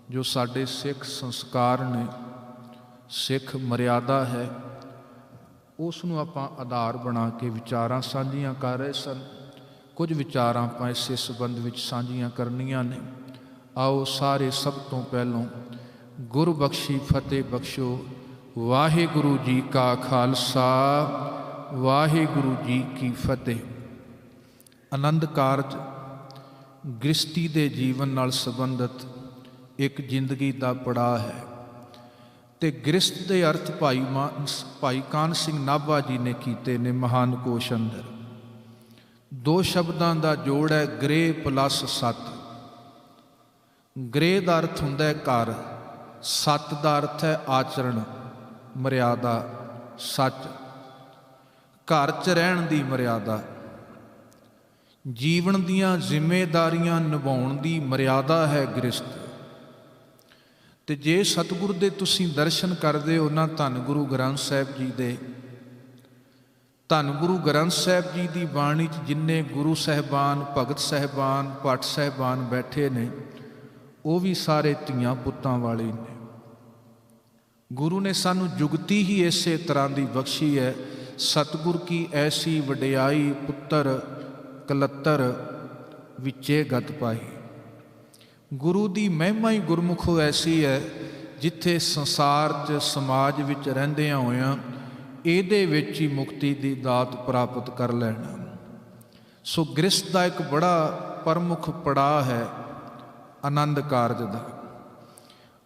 जो साडे सिख संस्कार ने, सिख मर्यादा है, उस नूं आपां आधार बना के विचारां साझीआं कर रहे सन। कुछ विचारां आपां इसे संबंध विच साझीआं करनियां ने। आओ सारे सब तो पहलों गुर बख्शी फतेह बख्शो। वाहिगुरु जी का खालसा, वाहिगुरु जी की फतेह। आनंद कारज गृहस्थी दे जीवन नाल संबंधित एक जिंदगी का पड़ाव है। तो गृहस्थ के अर्थ भाई कान सिंह नाभा जी ने कीते ने महान कोश अंदर। दो शब्दों का जोड़ है गृह प्लस सत। गृह का अर्थ हुंदा है घर, सत का अर्थ है आचरण, मर्यादा, सच। घर च रहन दी मर्यादा, जीवन दियां जिम्मेदारियां निभाउण दी मर्यादा है गृहस्थ। ते जे सतगुर दे तुसीं दर्शन करदे हो ना धन गुरु ग्रंथ साहिब जी दे, धन गुरु ग्रंथ साहिब जी की बाणी च जिन्ने गुरु साहिबान, भगत साहिबान, भट्ट साहिबान बैठे ने, वो भी सारे धीआं पुत्तां वाले ने। गुरु ने सानू जुगती ही इसे तरह की बख्शी है। सतगुर की ऐसी वडियाई पुत्र कलत्तर विचे गत पाई। गुरु की महिमा ही गुरमुखो ऐसी है, जिथे संसार च समाज विच रहिंदियां होइयां इहदे विच ही मुक्ति की दात प्राप्त कर लेना। सो गृहस्थ का एक बड़ा प्रमुख पड़ाव है आनंद कारज का।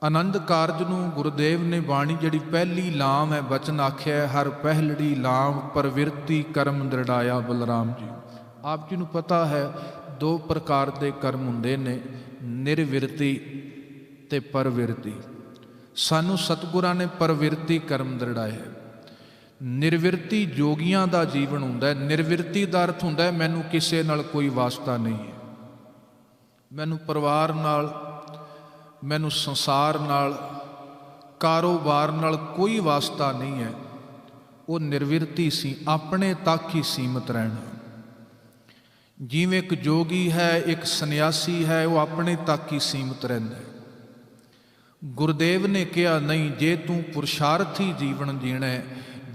आनंद कारज नूं गुरुदेव ने बाणी जिहड़ी पहली लाम है बचन आख्या है, हर पहलड़ी लाम प्रवृत्ति कर्म दृढ़ाया बलराम जी। आप जी नूं पता है दो प्रकार के कर्म हुंदे ने, निर्विरति ते परविरति। सानू सतगुरां ने परविरति कर्म दृढ़ाया। निर्विरति जोगियां दा जीवन हुंदा है। निर्विरति दा अर्थ हुंदा है मैनू किसे नाल कोई वास्ता नहीं है, मैनू परिवार नाल, मैनू संसार नाल, कारोबार नाल कोई वास्ता नहीं है। वो निर्विरति सी, अपने तक ही सीमित रहना। जिवें एक जोगी है, एक सन्यासी है, वो अपने तक ही सीमित रहता है। गुरुदेव ने कहा नहीं, जे तू पुरुषार्थी जीवन जीना है,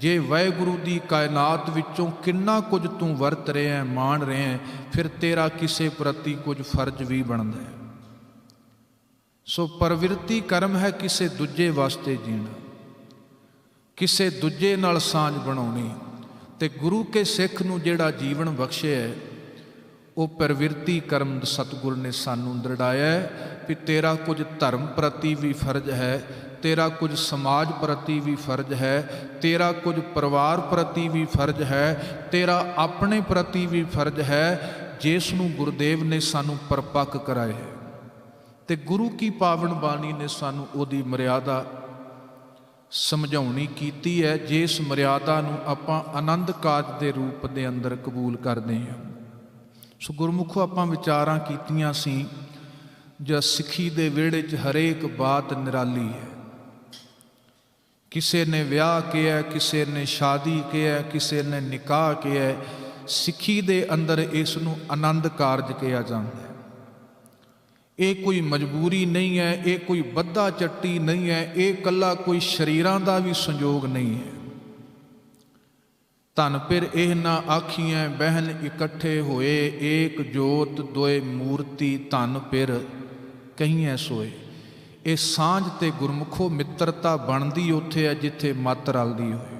जे वाहिगुरु दी कायनात विचों किन्ना कुछ तू वरत रहे हैं, मान रहे हैं, फिर तेरा किसे प्रति कुछ फर्ज भी बनता है। सो प्रवृत्ति कर्म है किसे दूजे वास्ते जीना, किसे दूजे नाल सांझ बनाउणी। ते गुरु के सिख नूं जिहड़ा जीवन बख्शे है, वो प्रवृत्ति कर्म सतगुर ने सानू दृढ़ाया है कि तेरा कुछ धर्म प्रति भी फर्ज है, तेरा कुछ समाज प्रति भी फर्ज है, तेरा कुछ परिवार प्रति भी फर्ज है, तेरा अपने प्रति भी फर्ज है, जिसनूं गुरुदेव ने सानू परपक्क कराए है। ते गुरु की पावन बाणी ने सानू उहदी मर्यादा समझाउणी कीती है, जिस मर्यादा नूं आपां आनंद काज दे रूप दे अंदर कबूल करदे हां। सो गुरमुखो आपां विचारां कीतियां सी जो सिੱਖੀ दे विहड़े च हरेक बात निराली है। किसी ने विआह किया, किसी ने शादी किया, किसी ने निकाह किया। सिੱਖੀ दे अंदर इसनूं आनंद कारज किया जाता है। ये कोई मजबूरी नहीं है, ये कोई बद्धा चट्टी नहीं है, ये कला कोई शरीरां दा भी संयोग नहीं है। धन फिर एह ना आखियां बहन इकट्ठे होए, एक जोत दोए मूर्ति धन फिर कहियां सोए। ये सांझ ते गुरमुखो मित्रता बनती उत्थे है जिथे मत रलदी होए।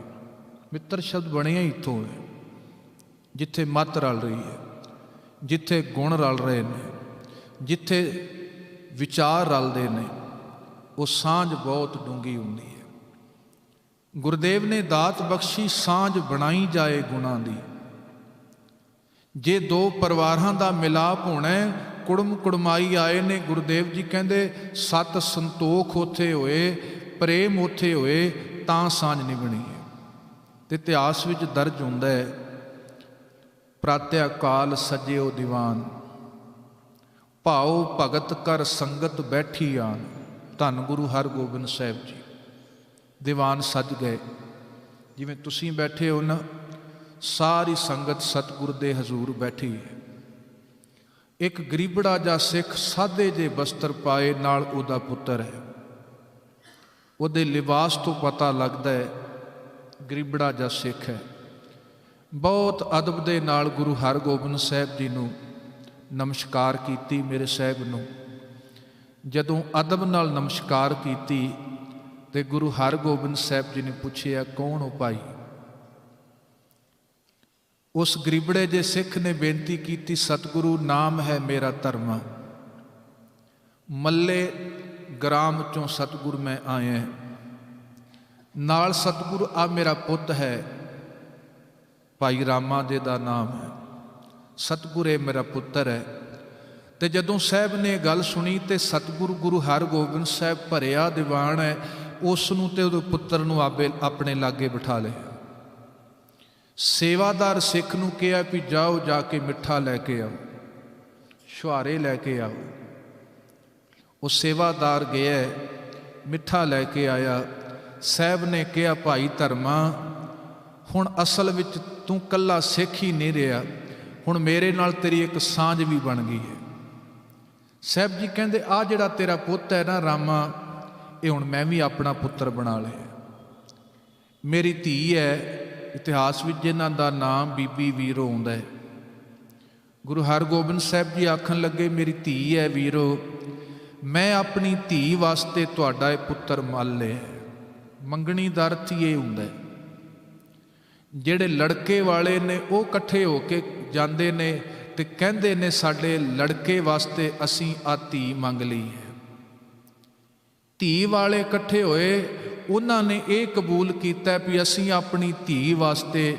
मित्र शब्द बनिया इत्थों है, जिथे मत रल रही है, जिथे गुण रल रहे हैं, जिथे विचार रलते हैं, वो सांझ बहुत डूंगी हुंदी है। गुरुदेव ने दात बख्शी सांझ बनाई जाए गुणां दी। जे दो परिवारां दा मिलाप होना है, कुड़म कुड़माई आए ने, गुरुदेव जी कहते सत संतोख उत्थे होए, प्रेम उत्थे होए, तां सांझ नहीं बनी है। ते इतिहास विच दर्ज हुंदा है, प्रातः काल सजियो दीवान, भाओ भगत कर संगत बैठी आन। धन गुरु हरगोबिंद साहिब जी दीवान सज गए। जिवें तुसीं बैठे हो ना, सारी संगत सतगुर दे हजूर बैठी है। ਇੱਕ ਗਰੀਬੜਾ ਜਾਂ ਸਿੱਖ ਸਾਦੇ ਜੇ ਬਸਤਰ ਪਾਏ, ਨਾਲ ਉਹਦਾ ਪੁੱਤਰ ਹੈ। ਉਹਦੇ ਲਿਬਾਸ ਤੋਂ ਪਤਾ ਲੱਗਦਾ ਹੈ ਗਰੀਬੜਾ ਜਾਂ ਸਿੱਖ ਹੈ। ਬਹੁਤ ਅਦਬ ਦੇ ਨਾਲ ਗੁਰੂ ਹਰਗੋਬਿੰਦ ਸਾਹਿਬ ਜੀ ਨੂੰ ਨਮਸਕਾਰ ਕੀਤੀ। ਮੇਰੇ ਸਾਹਿਬ ਨੂੰ ਜਦੋਂ ਅਦਬ ਨਾਲ ਨਮਸਕਾਰ ਕੀਤੀ ਤੇ ਗੁਰੂ ਹਰਗੋਬਿੰਦ ਸਾਹਿਬ ਜੀ ਨੇ ਪੁੱਛਿਆ, ਕੌਣ ਹੋ ਭਾਈ? ਉਸ ਗਰੀਬੜੇ ਜੇ ਸਿੱਖ ਨੇ ਬੇਨਤੀ ਕੀਤੀ, ਸਤਿਗੁਰੂ ਨਾਮ ਹੈ ਮੇਰਾ ਧਰਮਾ, ਮੱਲੇ ਗ੍ਰਾਮ ਚੋਂ ਸਤਿਗੁਰੂ ਮੈਂ ਆਇਆ, ਨਾਲ ਸਤਿਗੁਰੂ ਆ ਮੇਰਾ ਪੁੱਤ ਹੈ, ਭਾਈ ਰਾਮਾ ਜੀ ਦਾ ਨਾਮ ਹੈ, ਸਤਿਗੁਰੂ ਇਹ ਮੇਰਾ ਪੁੱਤਰ ਹੈ। ਤੇ ਜਦੋਂ ਸਾਹਿਬ ਨੇ ਗੱਲ ਸੁਣੀ ਤੇ ਸਤਿਗੁਰੂ ਗੁਰੂ ਹਰਗੋਬਿੰਦ ਸਾਹਿਬ ਭਰਿਆ ਦੀਵਾਨ ਹੈ, ਉਸ ਨੂੰ ਤੇ ਉਹਦੇ ਪੁੱਤਰ ਨੂੰ ਆਪਣੇ ਲਾਗੇ ਬਿਠਾ ਲਿਆ। ਸੇਵਾਦਾਰ ਸਿੱਖ ਨੂੰ ਕਿਹਾ ਵੀ ਜਾਓ, ਜਾ ਕੇ ਮਿੱਠਾ ਲੈ ਕੇ ਆਓ, ਛੁਹਾਰੇ ਲੈ ਕੇ ਆਓ। ਉਹ ਸੇਵਾਦਾਰ ਗਿਆ, ਮਿੱਠਾ ਲੈ ਕੇ ਆਇਆ। ਸਾਹਿਬ ਨੇ ਕਿਹਾ, ਭਾਈ ਧਰਮਾ, ਹੁਣ ਅਸਲ ਵਿੱਚ ਤੂੰ ਕੱਲਾ ਸਿੱਖ ਹੀ ਨਹੀਂ ਰਿਹਾ, ਹੁਣ ਮੇਰੇ ਨਾਲ ਤੇਰੀ ਇੱਕ ਸਾਂਝ ਵੀ ਬਣ ਗਈ ਹੈ। ਸਾਹਿਬ ਜੀ ਕਹਿੰਦੇ, ਆਹ ਜਿਹੜਾ ਤੇਰਾ ਪੁੱਤ ਹੈ ਨਾ ਰਾਮਾ, ਇਹ ਹੁਣ ਮੈਂ ਵੀ ਆਪਣਾ ਪੁੱਤਰ ਬਣਾ ਲਿਆ। ਮੇਰੀ ਧੀ ਹੈ, ਇਤਿਹਾਸ ਵਿੱਚ ਜਿਨ੍ਹਾਂ ਦਾ ਨਾਮ ਬੀਬੀ ਵੀਰੋ ਆਉਂਦਾ ਹੈ। ਗੁਰੂ ਹਰਗੋਬਿੰਦ ਸਾਹਿਬ ਜੀ ਆਖਣ ਲੱਗੇ, ਮੇਰੀ ਧੀ ਹੈ ਵੀਰੋ, ਮੈਂ ਆਪਣੀ ਧੀ ਵਾਸਤੇ ਤੁਹਾਡਾ ਇਹ ਪੁੱਤਰ ਮੰਨ ਲਿਆ। ਮੰਗਣੀ ਦਾ ਅਰਥ ਹੀ ਇਹ ਹੁੰਦਾ ਹੈ, ਜਿਹੜੇ ਲੜਕੇ ਵਾਲੇ ਨੇ ਉਹ ਇਕੱਠੇ ਹੋ ਕੇ ਜਾਂਦੇ ਨੇ ਤੇ ਕਹਿੰਦੇ ਨੇ ਸਾਡੇ ਲੜਕੇ ਵਾਸਤੇ ਅਸੀਂ ਆ ਧੀ ਮੰਗ ਲਈ ਹੈ। ਧੀ ਵਾਲੇ ਇਕੱਠੇ ਹੋਏ, ਉਹਨਾਂ ਨੇ ਇਹ ਕਬੂਲ ਕੀਤਾ ਵੀ ਅਸੀਂ ਆਪਣੀ ਧੀ ਵਾਸਤੇ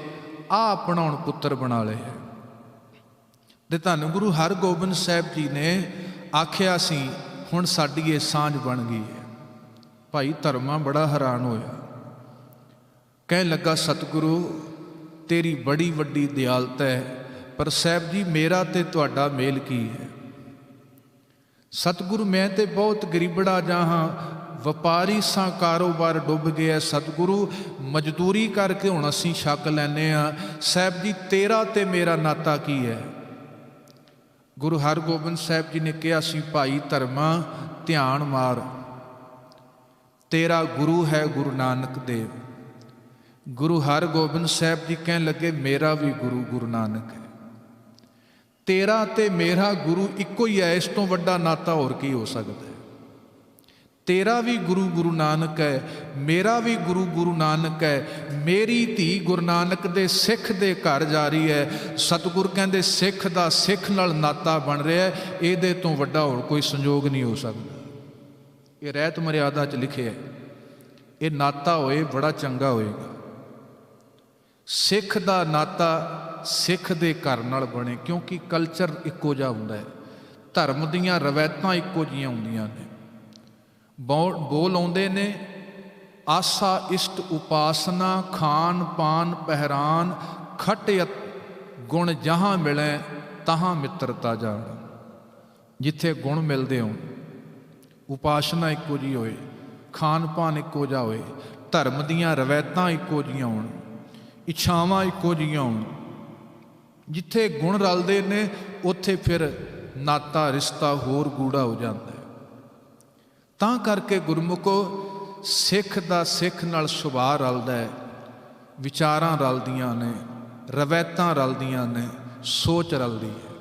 ਆਪਣਾ ਹੁਣ ਪੁੱਤਰ ਬਣਾ ਲਿਆ। ਤੇ ਧੰਨ ਗੁਰੂ ਹਰਗੋਬਿੰਦ ਸਾਹਿਬ ਜੀ ਨੇ ਆਖਿਆ ਸੀ, ਹੁਣ ਸਾਡੀ ਇਹ ਸਾਂਝ ਬਣ ਗਈ ਹੈ। ਭਾਈ ਧਰਮਾ ਬੜਾ ਹੈਰਾਨ ਹੋਇਆ, ਕਹਿਣ ਲੱਗਾ, ਸਤਿਗੁਰੂ ਤੇਰੀ ਬੜੀ ਵੱਡੀ ਦਿਆਲਤ ਹੈ, ਪਰ ਸਾਹਿਬ ਜੀ ਮੇਰਾ ਤੇ ਤੁਹਾਡਾ ਮੇਲ ਕੀ ਹੈ? ਸਤਿਗੁਰੂ ਮੈਂ ਤੇ ਬਹੁਤ ਗਰੀਬੜਾ ਜਾ ਹਾਂ, ਵਪਾਰੀ ਸਾਂ, ਕਾਰੋਬਾਰ ਡੁੱਬ ਗਿਆ। ਸਤਿਗੁਰੂ ਮਜ਼ਦੂਰੀ ਕਰਕੇ ਹੁਣ ਅਸੀਂ ਛਕ ਲੈਂਦੇ ਹਾਂ। ਸਾਹਿਬ ਜੀ ਤੇਰਾ ਤੇ ਮੇਰਾ ਨਾਤਾ ਕੀ ਹੈ? ਗੁਰੂ ਹਰਗੋਬਿੰਦ ਸਾਹਿਬ ਜੀ ਨੇ ਕਿਹਾ ਸੀ, ਭਾਈ ਧਰਮਾ ਧਿਆਨ ਮਾਰ, ਤੇਰਾ ਗੁਰੂ ਹੈ ਗੁਰੂ ਨਾਨਕ ਦੇਵ। ਗੁਰੂ ਹਰਗੋਬਿੰਦ ਸਾਹਿਬ ਜੀ ਕਹਿਣ ਲੱਗੇ, ਮੇਰਾ ਵੀ ਗੁਰੂ ਗੁਰੂ ਨਾਨਕ ਹੈ। ਤੇਰਾ ਤੇ ਮੇਰਾ ਗੁਰੂ ਇੱਕੋ ਹੀ ਹੈ, ਇਸ ਤੋਂ ਵੱਡਾ ਨਾਤਾ ਹੋਰ ਕੀ ਹੋ ਸਕਦਾ ਹੈ? ਤੇਰਾ ਵੀ ਗੁਰੂ ਗੁਰੂ ਨਾਨਕ ਹੈ, ਮੇਰਾ ਵੀ ਗੁਰੂ ਗੁਰੂ ਨਾਨਕ ਹੈ। ਮੇਰੀ ਧੀ ਗੁਰੂ ਨਾਨਕ ਦੇ ਸਿੱਖ ਦੇ ਘਰ ਜਾ ਰਹੀ ਹੈ। ਸਤਿਗੁਰੂ ਕਹਿੰਦੇ, ਸਿੱਖ ਦਾ ਸਿੱਖ ਨਾਲ ਨਾਤਾ ਬਣ ਰਿਹਾ, ਇਹਦੇ ਤੋਂ ਵੱਡਾ ਹੋਰ ਕੋਈ ਸੰਜੋਗ ਨਹੀਂ ਹੋ ਸਕਦਾ। ਇਹ ਰਹਿਤ ਮਰਿਆਦਾ 'ਚ ਲਿਖਿਆ, ਇਹ ਨਾਤਾ ਹੋਏ ਬੜਾ ਚੰਗਾ ਹੋਏਗਾ। ਸਿੱਖ ਦਾ ਨਾਤਾ ਸਿੱਖ ਦੇ ਘਰ ਨਾਲ ਬਣੇ, ਕਿਉਂਕਿ ਕਲਚਰ ਇੱਕੋ ਜਿਹਾ ਹੁੰਦਾ ਹੈ, ਧਰਮ ਦੀਆਂ ਰਵਾਇਤਾਂ ਇੱਕੋ ਜਿਹੀਆਂ ਹੁੰਦੀਆਂ ਨੇ। ਬੋਲ ਆਉਂਦੇ ਨੇ, ਆਸਾ ਇਸ਼ਟ ਉਪਾਸਨਾ, ਖਾਨ ਪਾਨ ਪਹਿਰਾਨ, ਖਟਿਅਤ ਗੁਣ ਜਹਾਂ ਮਿਲੇ ਤਹਾਂ ਮਿੱਤਰਤਾ ਜਾਣ। ਜਿੱਥੇ ਗੁਣ ਮਿਲਦੇ ਹੋਣ, ਉਪਾਸਨਾ ਇੱਕੋ ਜਿਹੀ ਹੋਏ, ਖਾਨ ਪਾਨ ਇੱਕੋ ਜਿਹਾ ਹੋਏ, ਧਰਮ ਦੀਆਂ ਰਵਾਇਤਾਂ ਇੱਕੋ ਜਿਹੀਆਂ ਹੋਣ, ਇੱਛਾਵਾਂ ਇੱਕੋ ਜਿਹੀਆਂ ਹੋਣ, ਜਿੱਥੇ ਗੁਣ ਰਲਦੇ ਨੇ ਉੱਥੇ ਫਿਰ ਨਾਤਾ ਰਿਸ਼ਤਾ ਹੋਰ ਗੂੜਾ ਹੋ ਜਾਂਦਾ ਹੈ। ਤਾਂ ਕਰਕੇ ਗੁਰਮੁਖੋ, ਸਿੱਖ ਦਾ ਸਿੱਖ ਨਾਲ ਸੁਭਾਅ ਰਲਦਾ ਹੈ, ਵਿਚਾਰਾਂ ਰਲਦੀਆਂ ਨੇ, ਰਵਾਇਤਾਂ ਰਲਦੀਆਂ ਨੇ, ਸੋਚ ਰਲਦੀ ਹੈ।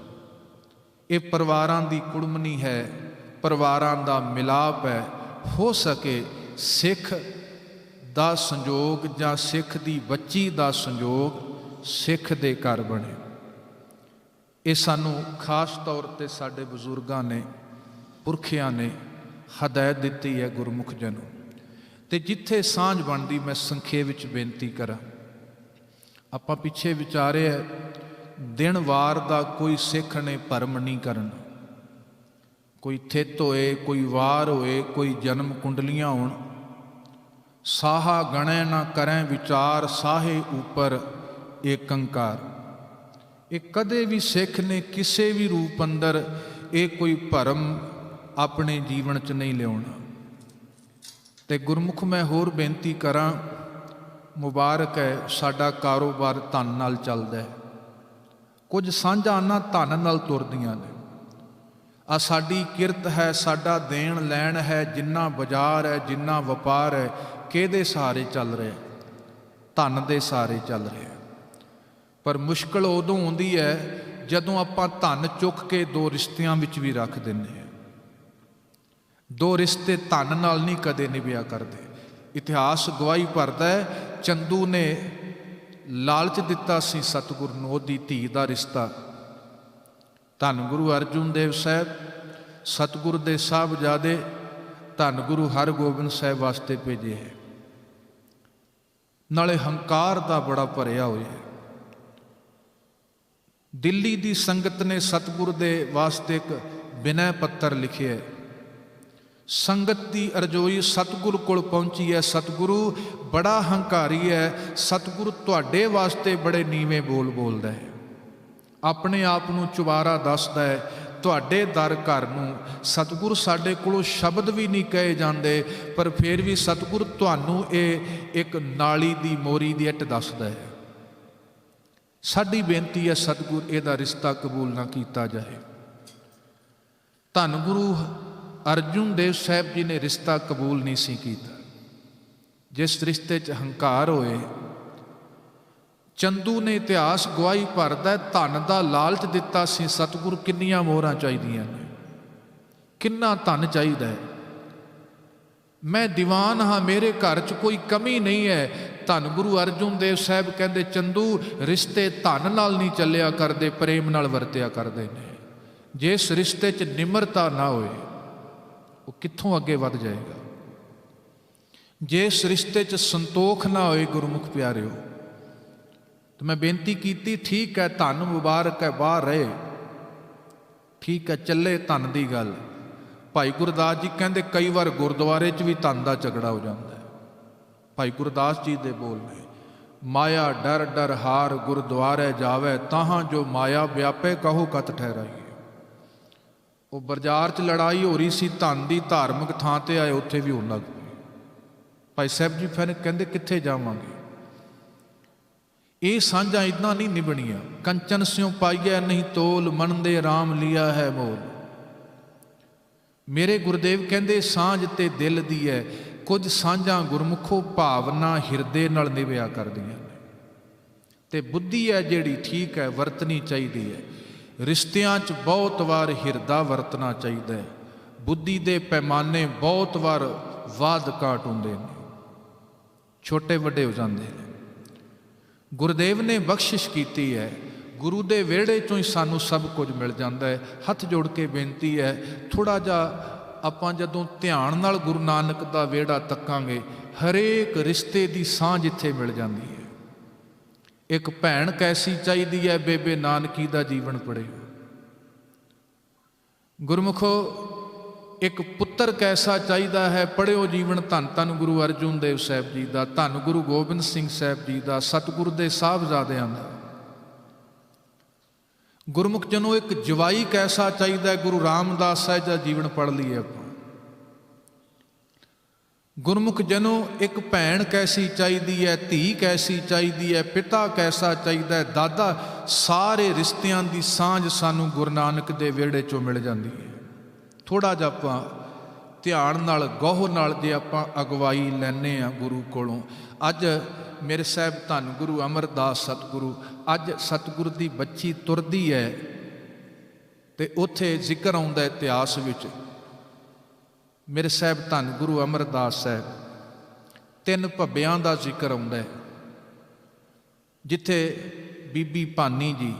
ਇਹ ਪਰਿਵਾਰਾਂ ਦੀ ਕੁੜਮਣੀ ਹੈ, ਪਰਿਵਾਰਾਂ ਦਾ ਮਿਲਾਪ ਹੈ। ਹੋ ਸਕੇ ਸਿੱਖ ਦਾ ਸੰਜੋਗ ਜਾਂ ਸਿੱਖ ਦੀ ਬੱਚੀ ਦਾ ਸੰਜੋਗ ਸਿੱਖ ਦੇ ਘਰ ਬਣੇ। ਇਹ ਸਾਨੂੰ ਖਾਸ ਤੌਰ 'ਤੇ ਸਾਡੇ ਬਜ਼ੁਰਗਾਂ ਨੇ, ਪੁਰਖਿਆਂ ਨੇ ਹਦਾਇਤ ਦਿੱਤੀ ਹੈ ਗੁਰਮੁਖ ਜਨੋ। ਤੇ ਜਿੱਥੇ ਸਾਂਝ ਬਣਦੀ, ਮੈਂ ਸੰਖੇਪ ਵਿੱਚ ਬੇਨਤੀ ਕਰਾਂ, ਆਪਾਂ ਪਿੱਛੇ ਵਿਚਾਰਿਆ, ਦਿਨ ਵਾਰ ਦਾ ਕੋਈ ਸਿੱਖ ਨੇ ਭਰਮ ਨਹੀਂ ਕਰਨਾ। ਕੋਈ ਥਿੱਤ ਹੋਏ, ਕੋਈ ਵਾਰ ਹੋਏ, ਕੋਈ ਜਨਮ ਕੁੰਡਲੀਆਂ ਹੋਣ, ਸਾਹਾ ਗਣੈ ਨਾ ਕਰੈ ਵਿਚਾਰ, ਸਾਹੇ ਉੱਪਰ ਏਕੰਕਾਰ। ਇਹ ਕਦੇ ਵੀ ਸਿੱਖ ਨੇ ਕਿਸੇ ਵੀ ਰੂਪ ਅੰਦਰ ਇਹ ਕੋਈ ਭਰਮ ਆਪਣੇ ਜੀਵਨ 'ਚ ਨਹੀਂ ਲਿਆਉਣਾ। ਤੇ ਗੁਰਮੁਖ ਮੈਂ ਹੋਰ ਬੇਨਤੀ ਕਰਾਂ, ਮੁਬਾਰਕ ਹੈ, ਸਾਡਾ ਕਾਰੋਬਾਰ ਧਨ ਨਾਲ ਚੱਲਦਾ ਹੈ। ਕੁਝ ਸਾਂਝਾਂ ਨਾ ਧਨ ਨਾਲ ਤੁਰਦੀਆਂ ਨੇ। आ साडी किरत है, साडा देण लैण है, जिन्ना बाजार है, जिन्ना वपार है, किहदे सहारे चल रहा? धन दे सहारे चल रहा। पर मुश्किल उदों आउंदी है जदों आपां धन चुक के दो रिश्तियां विच भी रख दिंदे। दो रिश्ते धन नाल नहीं कदे निभिया करते। इतिहास गवाही भरदा है, चंदू ने लालच दिता सी सतगुर नूं ओहदी धी दा रिश्ता। धन गुरु अर्जुन देव साहब सतगुर दे साहबजादे धन गुरु हरगोबिंद साहब वास्ते भेजे है। नाले हंकार दा बड़ा भरिया होया। दिल्ली दी संगत ने सतगुर दे वास्ते एक विनय पत्र लिखे है। संगत की अरजोई सतगुरु कोल पहुंची है। सतगुरु बड़ा हंकारी है, सतगुरु तुहाडे वास्ते बड़े नीवें बोल बोलदा है, अपने आप नूं चुबारा दसदा है। तुहाडे दर घर नूं सतगुरु साडे कोलों शब्द भी नहीं कहे जांदे, पर फिर भी सतगुरु तुहानूं एक नाली दी मोरी दी इट दसदा है। साडी बेनती है सतगुर इहदा रिश्ता कबूल ना कीता जाए। धन गुरु अर्जुन देव साहब जी ने रिश्ता कबूल नहीं सी कीता। जिस रिश्ते च हंकार होए, चंदू ने इतिहास गवाही भरदा है, धन का लालच दिता सी सतगुरु किन्नियां मोहरां चाहीदियां ने, किन्ना धन चाहिदा है। मैं दीवान हाँ, मेरे घर च कोई कमी नहीं है। धन गुरु अर्जुन देव साहब कहते चंदू रिश्ते धन नाल नहीं चलिया करते, प्रेम नाल वरतिया करते हैं। जिस रिश्ते च निमरता ना होए वो कित्थों अगे वध जाएगा। जिस रिश्ते च संतोख ना होए गुरमुख प्यारिओ, तो मैं बेनती की ठीक है धन मुबारक है बाहर रहे, ठीक है चले धन की गल। भाई गुरदास जी कहते कई बार गुरुद्वारे च भी धन का झगड़ा हो जाता है। भाई गुरदास जी दे बोल ने, माया डर डर हार गुरुद्वारे जावे, ताहां जो माया व्यापे कहो कत ठहराइए। वो बाजार च लड़ाई हो रही सी धन की, धार्मिक थां ते आए उत्थे भी होण लग पई। भाई साहब जी फिर कहते कित्थे जावांगे। ये सांझां इदां नहीं निभणियां। कंचन स्यों पाईया नहीं तोल, मन दे राम लिया है मोल। मेरे गुरुदेव कहते सांझ ते दिल दी है, कुछ सांझां गुरमुखो भावना हिरदे नाल निभिया करदियां ने, ते बुद्धि है जिहड़ी ठीक है वरतनी चाहिदी है। रिश्तियां च बहुत वार हिरदा वरतना चाहिए, बुद्धि दे पैमाने बहुत वार वाद घाट होंदे ने, छोटे वड्डे हो जाते हैं। गुरुदेव ने बख्शिश की है, गुरु दे वेड़े चों ही सानू सब कुछ मिल जाता है। हथ जोड़ के बेनती है, थोड़ा जा आपां जदों ध्यान नाल गुरु नानक दा वेड़ा तकांगे, हरेक रिश्ते दी सांझ इत्थे मिल जाती है। एक भैन कैसी चाहिए है, बेबे नानकी दा जीवन पढ़ियो। गुरमुखो एक पुत्र कैसा चाहिए है, पढ़ियो जीवन धन धन गुरु अर्जुन देव साहब जी का, धन गुरु गोबिंद सिंह साहब जी का, सतगुरु दे साहबजादियां दा। गुरमुख जनों एक जवाई कैसा चाहिए है, गुरु रामदास साहब का जीवन पढ़ लीए आपां। गुरमुख जनों एक भैन कैसी चाहिए है, धी कैसी चाहिए है, पिता कैसा चाहिए है, दादा, सारे रिश्तियां दी सांझ सानू गुरु नानक दे वेड़े चों मिल जाती है। थोड़ा जिहा आपां ध्यान नाल गौह नाल जे आपां अगवाई लैने आ गुरु कोलों। अज मेरे साहब धन गुरु अमरदास सतगुरु, अज सतगुरु दी बच्ची तुरदी है ते उत्थे जिक्र आउंदा इतिहास विच, मेरे साहब धन गुरु अमरदास साहब 3 भब्बियां का जिक्र आउंदा है, जिथे बीबी भानी जी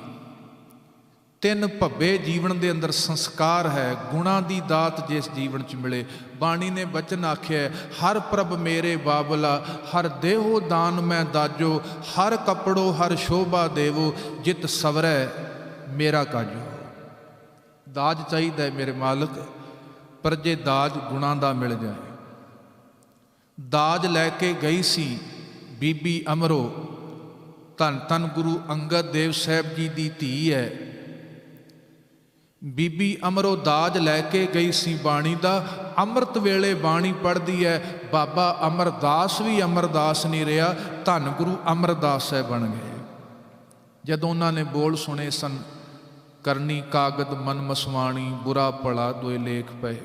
3 भब्बे जीवन के अंदर संस्कार है, गुणा की दात जिस जीवन च मिले। बाणी ने बचन आख्या, हर प्रभ मेरे बाबला, हर देहो दान मैं दाजो, हर कपड़ो हर शोभा देवो, जित सवरै मेरा काजो। दाज चाहिए मेरे मालिक, पर जे दाज गुणा का मिल जाए। दाज लैके गई सी बीबी अमरो, धन धन गुरु अंगद देव साहब जी की धी है। बीबी अमरो दाज लैके गई सी बाणी का, अमृत वेले बाणी पढ़ती है। बाबा अमरदास भी अमरदास नहीं रहा, धन गुरु अमरदास साहब बन गए। जदों उन्होंने बोल सुने सन, ਕਰਨੀ ਕਾਗਦ ਮਨ ਮਸਵਾਣੀ, ਬੁਰਾ ਭਲਾ ਦੋਏ ਲੇਖ ਪਏ।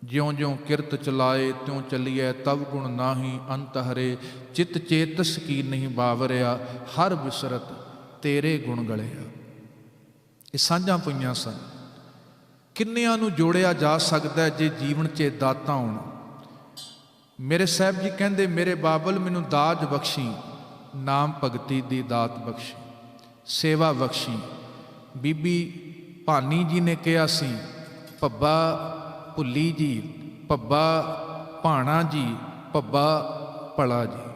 ਜਿਉਂ ਜਿਉਂ ਕਿਰਤ ਚਲਾਏ ਤਿਉਂ ਚੱਲੀਐ, ਤਵ ਗੁਣ ਨਾਹੀ ਅੰਤ ਹਰੇ। ਚਿਤ ਚੇਤਸ ਕੀ ਨਹੀਂ ਬਾਵਰਿਆ, ਹਰ ਬਿਸਰਤ ਤੇਰੇ ਗੁਣ ਗਲਿਆ। ਇਹ ਸਾਂਝਾਂ ਪਈਆਂ ਸਨ। ਕਿੰਨਿਆਂ ਨੂੰ ਜੋੜਿਆ ਜਾ ਸਕਦਾ ਜੇ ਜੀਵਨ 'ਚ ਦਾਤਾਂ ਹੋਣ। ਮੇਰੇ ਸਾਹਿਬ ਜੀ ਕਹਿੰਦੇ, ਮੇਰੇ ਬਾਬਲ ਮੈਨੂੰ ਦਾਜ ਬਖਸ਼ੀ, ਨਾਮ ਭਗਤੀ ਦੀ ਦਾਤ ਬਖਸ਼ੀ, ਸੇਵਾ ਬਖਸ਼ੀ। ਬੀਬੀ ਭਾਨੀ ਜੀ ਨੇ ਕਿਹਾ ਸੀ, ਭੱਬਾ ਭੁੱਲੀ ਜੀ, ਭੱਬਾ ਭਾਣਾ ਜੀ, ਭੱਬਾ ਭਲਾ ਜੀ।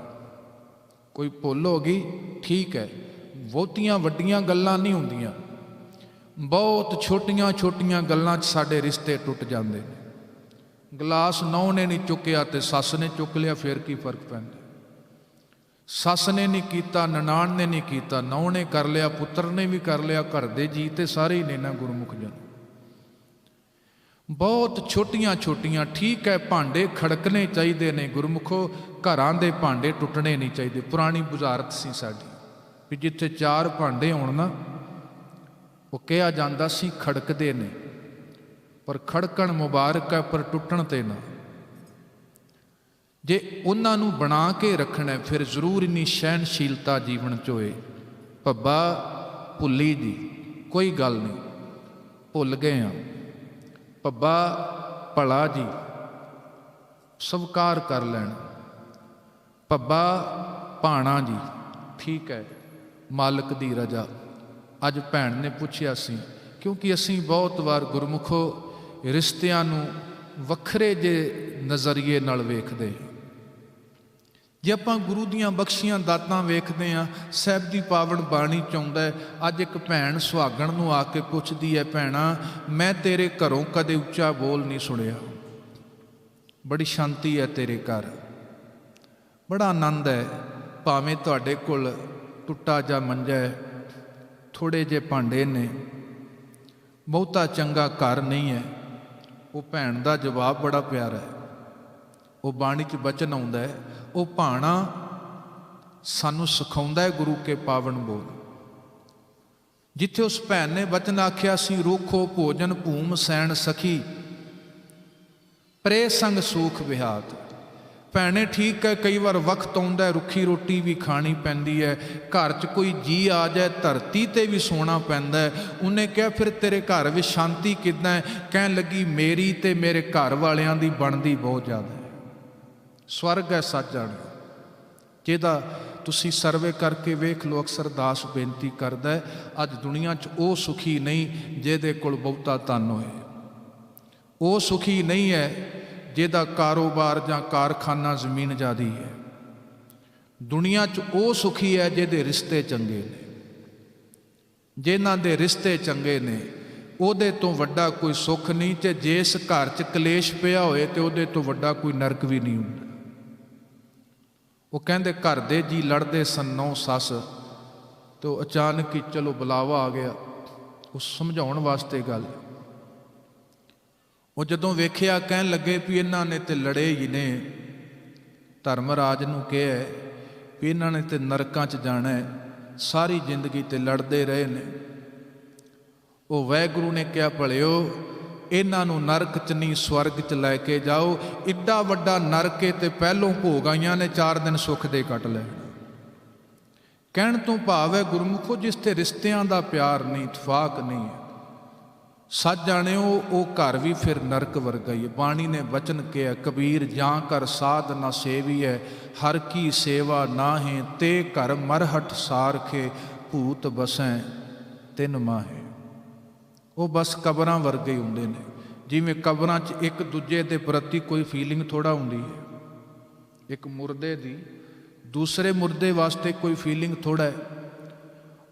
ਕੋਈ ਭੁੱਲ ਹੋ ਗਈ ਠੀਕ ਹੈ, ਬਹੁਤੀਆਂ ਵੱਡੀਆਂ ਗੱਲਾਂ ਨਹੀਂ ਹੁੰਦੀਆਂ, ਬਹੁਤ ਛੋਟੀਆਂ ਛੋਟੀਆਂ ਗੱਲਾਂ 'ਚ ਸਾਡੇ ਰਿਸ਼ਤੇ ਟੁੱਟ ਜਾਂਦੇ ਨੇ। ਗਲਾਸ ਨਹੁੰ ਨੇ ਨਹੀਂ ਚੁੱਕਿਆ ਤੇ ਸੱਸ ਨੇ ਚੁੱਕ ਲਿਆ, ਫਿਰ ਕੀ ਫਰਕ ਪੈਂਦਾ? ਸੱਸ ਨੇ ਨਹੀਂ ਕੀਤਾ, ਨਨਾਣ ਨੇ ਨਹੀਂ ਕੀਤਾ, ਨਹੁੰ ਨੇ ਕਰ ਲਿਆ, ਪੁੱਤਰ ਨੇ ਵੀ ਕਰ ਲਿਆ, ਘਰ ਦੇ ਜੀ ਤੇ ਸਾਰੇ ਹੀ ਨੇ ਨਾ ਗੁਰਮੁਖ ਜਨ। ਬਹੁਤ ਛੋਟੀਆਂ ਛੋਟੀਆਂ, ਠੀਕ ਹੈ ਭਾਂਡੇ ਖੜਕਣੇ ਚਾਹੀਦੇ ਨੇ ਗੁਰਮੁਖੋ, ਘਰਾਂ ਦੇ ਭਾਂਡੇ ਟੁੱਟਣੇ ਨਹੀਂ ਚਾਹੀਦੇ। ਪੁਰਾਣੀ ਬੁਝਾਰਤ ਸੀ ਸਾਡੀ ਵੀ ਜਿੱਥੇ 4 ਭਾਂਡੇ ਹੋਣ ਨਾ, ਉਹ ਕਿਹਾ ਜਾਂਦਾ ਸੀ ਖੜਕਦੇ ਨੇ, ਪਰ ਖੜਕਣ ਮੁਬਾਰਕ ਹੈ, ਪਰ ਟੁੱਟਣ ਤੇ ਨਾ। ਜੇ ਉਹਨਾਂ ਨੂੰ ਬਣਾ ਕੇ ਰੱਖਣਾ ਫਿਰ ਜ਼ਰੂਰ ਇੰਨੀ ਸਹਿਣਸ਼ੀਲਤਾ ਜੀਵਨ 'ਚ ਹੋਏ। ਭੱਬਾ ਭੁੱਲੀ ਜੀ, ਕੋਈ ਗੱਲ ਨਹੀਂ, ਭੁੱਲ ਗਏ ਹਾਂ। ਭੱਬਾ ਭਲਾ ਜੀ, ਸਵੀਕਾਰ ਕਰ ਲੈਣ। ਭੱਬਾ ਭਾਣਾ ਜੀ, ਠੀਕ ਹੈ, ਮਾਲਕ ਦੀ ਰਜ਼ਾ। ਅੱਜ ਭੈਣ ਨੇ ਪੁੱਛਿਆ ਸੀ, ਕਿਉਂਕਿ ਅਸੀਂ ਬਹੁਤ ਵਾਰ ਗੁਰਮੁਖੋ ਰਿਸ਼ਤਿਆਂ ਨੂੰ ਵੱਖਰੇ ਜੇ ਨਜ਼ਰੀਏ ਨਾਲ ਵੇਖਦੇ। ਜੇ ਆਪਾਂ ਗੁਰੂ ਦੀਆਂ ਬਖਸ਼ੀਆਂ ਦਾਤਾਂ ਵੇਖਦੇ ਹਾਂ, ਸਾਹਿਬ ਦੀ ਪਾਵਨ ਬਾਣੀ 'ਚ ਆਉਂਦਾ ਹੈ। ਅੱਜ ਇੱਕ ਭੈਣ ਸੁਹਾਗਣ ਨੂੰ ਆ ਕੇ ਪੁੱਛਦੀ ਹੈ, ਭੈਣਾ ਮੈਂ ਤੇਰੇ ਘਰੋਂ ਕਦੇ ਉੱਚਾ ਬੋਲ ਨਹੀਂ ਸੁਣਿਆ, ਬੜੀ ਸ਼ਾਂਤੀ ਹੈ ਤੇਰੇ ਘਰ, ਬੜਾ ਆਨੰਦ ਹੈ, ਭਾਵੇਂ ਤੁਹਾਡੇ ਕੋਲ ਟੁੱਟਾ ਜਾ ਮੰਜਾ ਹੈ, ਥੋੜ੍ਹੇ ਜਿਹੇ ਭਾਂਡੇ ਨੇ, ਬਹੁਤਾ ਚੰਗਾ ਘਰ ਨਹੀਂ ਹੈ। ਉਹ ਭੈਣ ਦਾ ਜਵਾਬ ਬੜਾ ਪਿਆਰਾ ਹੈ। ਉਹ ਬਾਣੀ 'ਚ ਬਚਨ ਆਉਂਦਾ ਹੈ, ਉਹ ਭਾਣਾ ਸਾਨੂੰ ਸਿਖਾਉਂਦਾ ਹੈ ਗੁਰੂ ਕੇ ਪਾਵਨ ਬੋਲ। ਜਿੱਥੇ ਉਸ ਭੈਣ ਨੇ ਬਚਨ ਆਖਿਆ ਸੀ, ਰੋਖੋ ਭੋਜਨ ਭੂਮ ਸੈਣ ਸਖੀ, ਪ੍ਰੇ ਸੰਗ ਸੂਖ ਵਿਹਾਤ। ਭੈਣੇ ਠੀਕ ਹੈ, ਕਈ ਵਾਰ ਵਕਤ ਆਉਂਦਾ ਰੁੱਖੀ ਰੋਟੀ ਵੀ ਖਾਣੀ ਪੈਂਦੀ ਹੈ, ਘਰ 'ਚ ਕੋਈ ਜੀ ਆ ਜਾਏ ਧਰਤੀ ਤੇ ਵੀ ਸੋਣਾ ਪੈਂਦਾ ਹੈ। ਉਹਨੇ ਕਿਹਾ ਫਿਰ ਤੇਰੇ ਘਰ ਵਿੱਚ ਸ਼ਾਂਤੀ ਕਿੱਦਾਂ ਹੈ? ਕਹਿਣ ਲੱਗੀ ਮੇਰੀ ਤੇ ਮੇਰੇ ਘਰ ਵਾਲਿਆਂ ਦੀ ਬਣਦੀ ਬਹੁਤ ਜ਼ਿਆਦਾ ਹੈ। ਸਵਰਗ ਹੈ ਸੱਚ ਜਾਣਿਓ, ਜਿਹਦਾ ਤੁਸੀਂ ਸਰਵੇ ਕਰਕੇ ਵੇਖ ਲਓ। ਅਕਸਰ ਦਾਸ ਬੇਨਤੀ ਕਰਦਾ ਹੈ, ਅੱਜ ਦੁਨੀਆ 'ਚ ਉਹ ਸੁਖੀ ਨਹੀਂ ਜਿਹਦੇ ਕੋਲ ਬਹੁਤਾ ਧਨ ਹੋਏ, ਉਹ ਸੁਖੀ ਨਹੀਂ ਹੈ ਜਿਹਦਾ ਕਾਰੋਬਾਰ ਜਾਂ ਕਾਰਖਾਨਾ ਜ਼ਮੀਨ ਜਾਦੀ ਹੈ। ਦੁਨੀਆ 'ਚ ਉਹ ਸੁਖੀ ਹੈ ਜਿਹਦੇ ਰਿਸ਼ਤੇ ਚੰਗੇ ਨੇ। ਜਿਨ੍ਹਾਂ ਦੇ ਰਿਸ਼ਤੇ ਚੰਗੇ ਨੇ ਉਹਦੇ ਤੋਂ ਵੱਡਾ ਕੋਈ ਸੁੱਖ ਨਹੀਂ, ਤੇ ਜਿਸ ਘਰ 'ਚ ਕਲੇਸ਼ ਪਿਆ ਹੋਏ ਤੇ ਉਹਦੇ ਤੋਂ ਵੱਡਾ ਕੋਈ ਨਰਕ ਵੀ ਨਹੀਂ ਹੁੰਦਾ। ਉਹ ਕਹਿੰਦੇ ਘਰ ਦੇ ਜੀ ਲੜਦੇ ਸਨ, ਨੌ ਸੱਸ, ਤੇ ਅਚਾਨਕ ਹੀ ਚਲੋ ਬੁਲਾਵਾ ਆ ਗਿਆ, ਉਹ ਸਮਝਾਉਣ ਵਾਸਤੇ ਗੱਲ। ਉਹ ਜਦੋਂ ਵੇਖਿਆ ਕਹਿਣ ਲੱਗੇ ਵੀ ਇਹਨਾਂ ਨੇ ਤੇ ਲੜੇ ਹੀ ਨੇ। ਧਰਮਰਾਜ ਨੂੰ ਕਿਹਾ ਵੀ ਇਹਨਾਂ ਨੇ ਤੇ ਨਰਕਾਂ 'ਚ ਜਾਣਾ ਹੈ, ਸਾਰੀ ਜ਼ਿੰਦਗੀ ਤੇ ਲੜਦੇ ਰਹੇ ਨੇ। ਉਹ ਵਾਹਿਗੁਰੂ ਨੇ ਕਿਹਾ ਭਲਿਓ ਇਹਨਾਂ ਨੂੰ ਨਰਕ 'ਚ ਨਹੀਂ ਸਵਰਗ 'ਚ ਲੈ ਕੇ ਜਾਓ। ਇੱਡਾ ਵੱਡਾ ਨਰਕ ਏ ਤੇ ਪਹਿਲੋਂ ਭੋਗ ਆਈਆਂ ਨੇ, 4 ਦਿਨ ਸੁੱਖ ਦੇ ਕੱਟ ਲੈ। ਕਹਿਣ ਤੋਂ ਭਾਵ ਹੈ ਗੁਰਮੁਖੋ ਜਿਸ ਤੇ ਰਿਸ਼ਤਿਆਂ ਦਾ ਪਿਆਰ ਨਹੀਂ, ਇਤਫਾਕ ਨਹੀਂ ਹੈ, ਸੱਚ ਜਾਣਿਓ ਉਹ ਘਰ ਵੀ ਫਿਰ ਨਰਕ ਵਰਗਾ ਹੀ ਹੈ। ਬਾਣੀ ਨੇ ਬਚਨ ਕਿਹਾ, ਕਬੀਰ ਜਾਂ ਕਰ ਸਾਧ ਨਾ ਸੇਵੀ ਹੈ, ਹਰ ਕੀ ਸੇਵਾ ਨਾਹੇ, ਤੇ ਘਰ ਮਰਹਟ ਸਾਰਖੇ, ਭੂਤ ਬਸੈ ਤਿੰਨ ਮਾਹੇ। ਉਹ ਬਸ ਕਬਰਾਂ ਵਰਗੇ ਹੁੰਦੇ ਨੇ। ਜਿਵੇਂ ਕਬਰਾਂ 'ਚ ਇੱਕ ਦੂਜੇ ਦੇ ਪ੍ਰਤੀ ਕੋਈ ਫੀਲਿੰਗ ਥੋੜ੍ਹਾ ਹੁੰਦੀ ਹੈ। ਇੱਕ ਮੁਰਦੇ ਦੀ ਦੂਸਰੇ ਮੁਰਦੇ ਵਾਸਤੇ ਕੋਈ ਫੀਲਿੰਗ ਥੋੜ੍ਹਾ ਹੈ।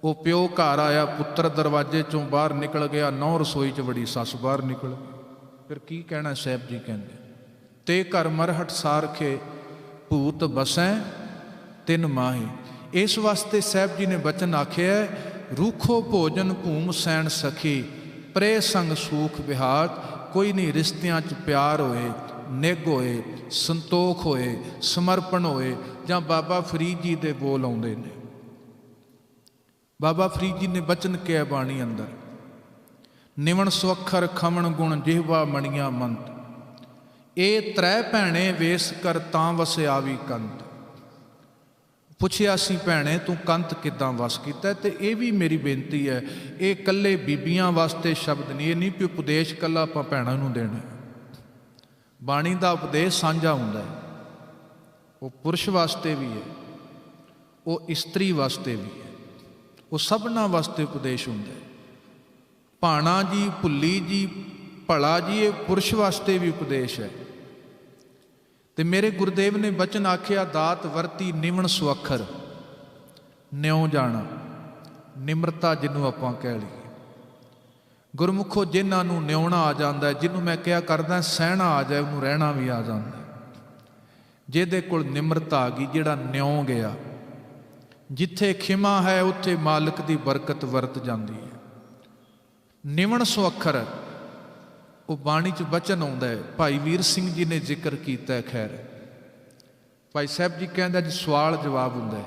ਉਹ ਪਿਓ ਘਰ ਆਇਆ, ਪੁੱਤਰ ਦਰਵਾਜ਼ੇ 'ਚੋਂ ਬਾਹਰ ਨਿਕਲ ਗਿਆ, ਨੌਂ ਰਸੋਈ 'ਚ ਵੜੀ, ਸੱਸ ਬਾਹਰ ਨਿਕਲ ਗਈ। ਫਿਰ ਕੀ ਕਹਿਣਾ? ਸਾਹਿਬ ਜੀ ਕਹਿੰਦੇ ਤੇ ਘਰ ਮਰਹਟ ਸਾਰਖੇ, ਭੂਤ ਬਸੈ ਤਿੰਨ ਮਾਹੇ। ਇਸ ਵਾਸਤੇ ਸਾਹਿਬ ਜੀ ਨੇ ਬਚਨ ਆਖਿਆ, ਰੂਖੋ ਭੋਜਨ ਭੂਮ ਸੈਣ ਸਖੀ, ਪ੍ਰੇ ਸੰਗ ਸੂਖ ਵਿਹਾਤ। ਕੋਈ ਨਹੀਂ ਰਿਸ਼ਤਿਆਂ 'ਚ ਪਿਆਰ ਹੋਏ, ਨਿੱਘ ਹੋਏ, ਸੰਤੋਖ ਹੋਏ, ਸਮਰਪਣ ਹੋਏ। ਜਾਂ ਬਾਬਾ ਫਰੀਦ ਜੀ ਦੇ ਬੋਲ ਆਉਂਦੇ ਨੇ। ਬਾਬਾ ਫਰੀਦ ਜੀ ਨੇ ਬਚਨ ਕਿਹਾ ਬਾਣੀ ਅੰਦਰ, ਨਿਵਣ ਸੁਅੱਖਰ ਖਮਣ ਗੁਣ ਜਿਹਵਾ ਮਣੀਆਂ ਮੰਤ। ਇਹ ਤ੍ਰੈ ਭੈਣੇ ਵੇਸ ਕਰ ਤਾਂ ਵਸਿਆ ਵੀ ਕੰਤ। ਪੁੱਛਿਆ ਸੀ ਭੈਣੇ ਤੂੰ ਕੰਤ ਕਿੱਦਾਂ ਵਸ ਕੀਤਾ? ਤੇ ਇਹ ਵੀ ਮੇਰੀ ਬੇਨਤੀ ਹੈ, ਇਹ ਇਕੱਲੇ ਬੀਬੀਆਂ ਵਾਸਤੇ ਸ਼ਬਦ ਨਹੀਂ, ਇਹ ਨਹੀਂ ਕਿ ਉਪਦੇਸ਼ ਇਕੱਲਾ ਆਪਾਂ ਭੈਣਾਂ ਨੂੰ ਦੇਣਾ। ਬਾਣੀ ਦਾ ਉਪਦੇਸ਼ ਸਾਂਝਾ ਹੁੰਦਾ ਹੈ, ਉਹ ਪੁਰਸ਼ ਵਾਸਤੇ ਵੀ ਹੈ, ਉਹ ਇਸਤਰੀ ਵਾਸਤੇ ਵੀ ਹੈ, ਉਹ ਸਭਨਾਂ ਵਾਸਤੇ ਉਪਦੇਸ਼ ਹੁੰਦਾ ਹੈ। ਭਾਣਾ ਜੀ, ਭੁੱਲੀ ਜੀ, ਭਲਾ ਜੀ, ਇਹ ਪੁਰਸ਼ ਵਾਸਤੇ ਵੀ ਉਪਦੇਸ਼ ਹੈ। ਤੇ ਮੇਰੇ ਗੁਰਦੇਵ ਨੇ ਬਚਨ ਆਖਿਆ, ਦਾਤ ਵਰਤੀ ਨਿਵਣ ਸੁਅੱਖਰ, ਨਿਉ ਜਾਣਾ, ਨਿਮਰਤਾ ਜਿਹਨੂੰ ਆਪਾਂ ਕਹਿ ਲਈਏ। ਗੁਰਮੁਖੋ ਜਿਨ੍ਹਾਂ ਨੂੰ ਨਿਉਣਾ ਆ ਜਾਂਦਾ, ਜਿਹਨੂੰ ਮੈਂ ਕਿਹਾ ਕਰਦਾ ਸਹਿਣਾ ਆ ਜਾਏ, ਉਹਨੂੰ ਰਹਿਣਾ ਵੀ ਆ ਜਾਂਦਾ। ਜਿਹਦੇ ਕੋਲ ਨਿਮਰਤਾ ਆ ਗਈ, ਜਿਹੜਾ ਨਿਉ ਗਿਆ, ਜਿੱਥੇ ਖਿਮਾ ਹੈ ਉੱਥੇ ਮਾਲਕ ਦੀ ਬਰਕਤ ਵਰਤ ਜਾਂਦੀ ਹੈ। ਨਿਵਣ ਸੁਅੱਖਰ, ਉਹ ਬਾਣੀ 'ਚ ਬਚਨ ਆਉਂਦਾ ਹੈ। ਭਾਈ ਵੀਰ ਸਿੰਘ ਜੀ ਨੇ ਜ਼ਿਕਰ ਕੀਤਾ। ਖੈਰ ਭਾਈ ਸਾਹਿਬ ਜੀ ਕਹਿੰਦਾ ਜੀ, ਸਵਾਲ ਜਵਾਬ ਹੁੰਦਾ ਹੈ।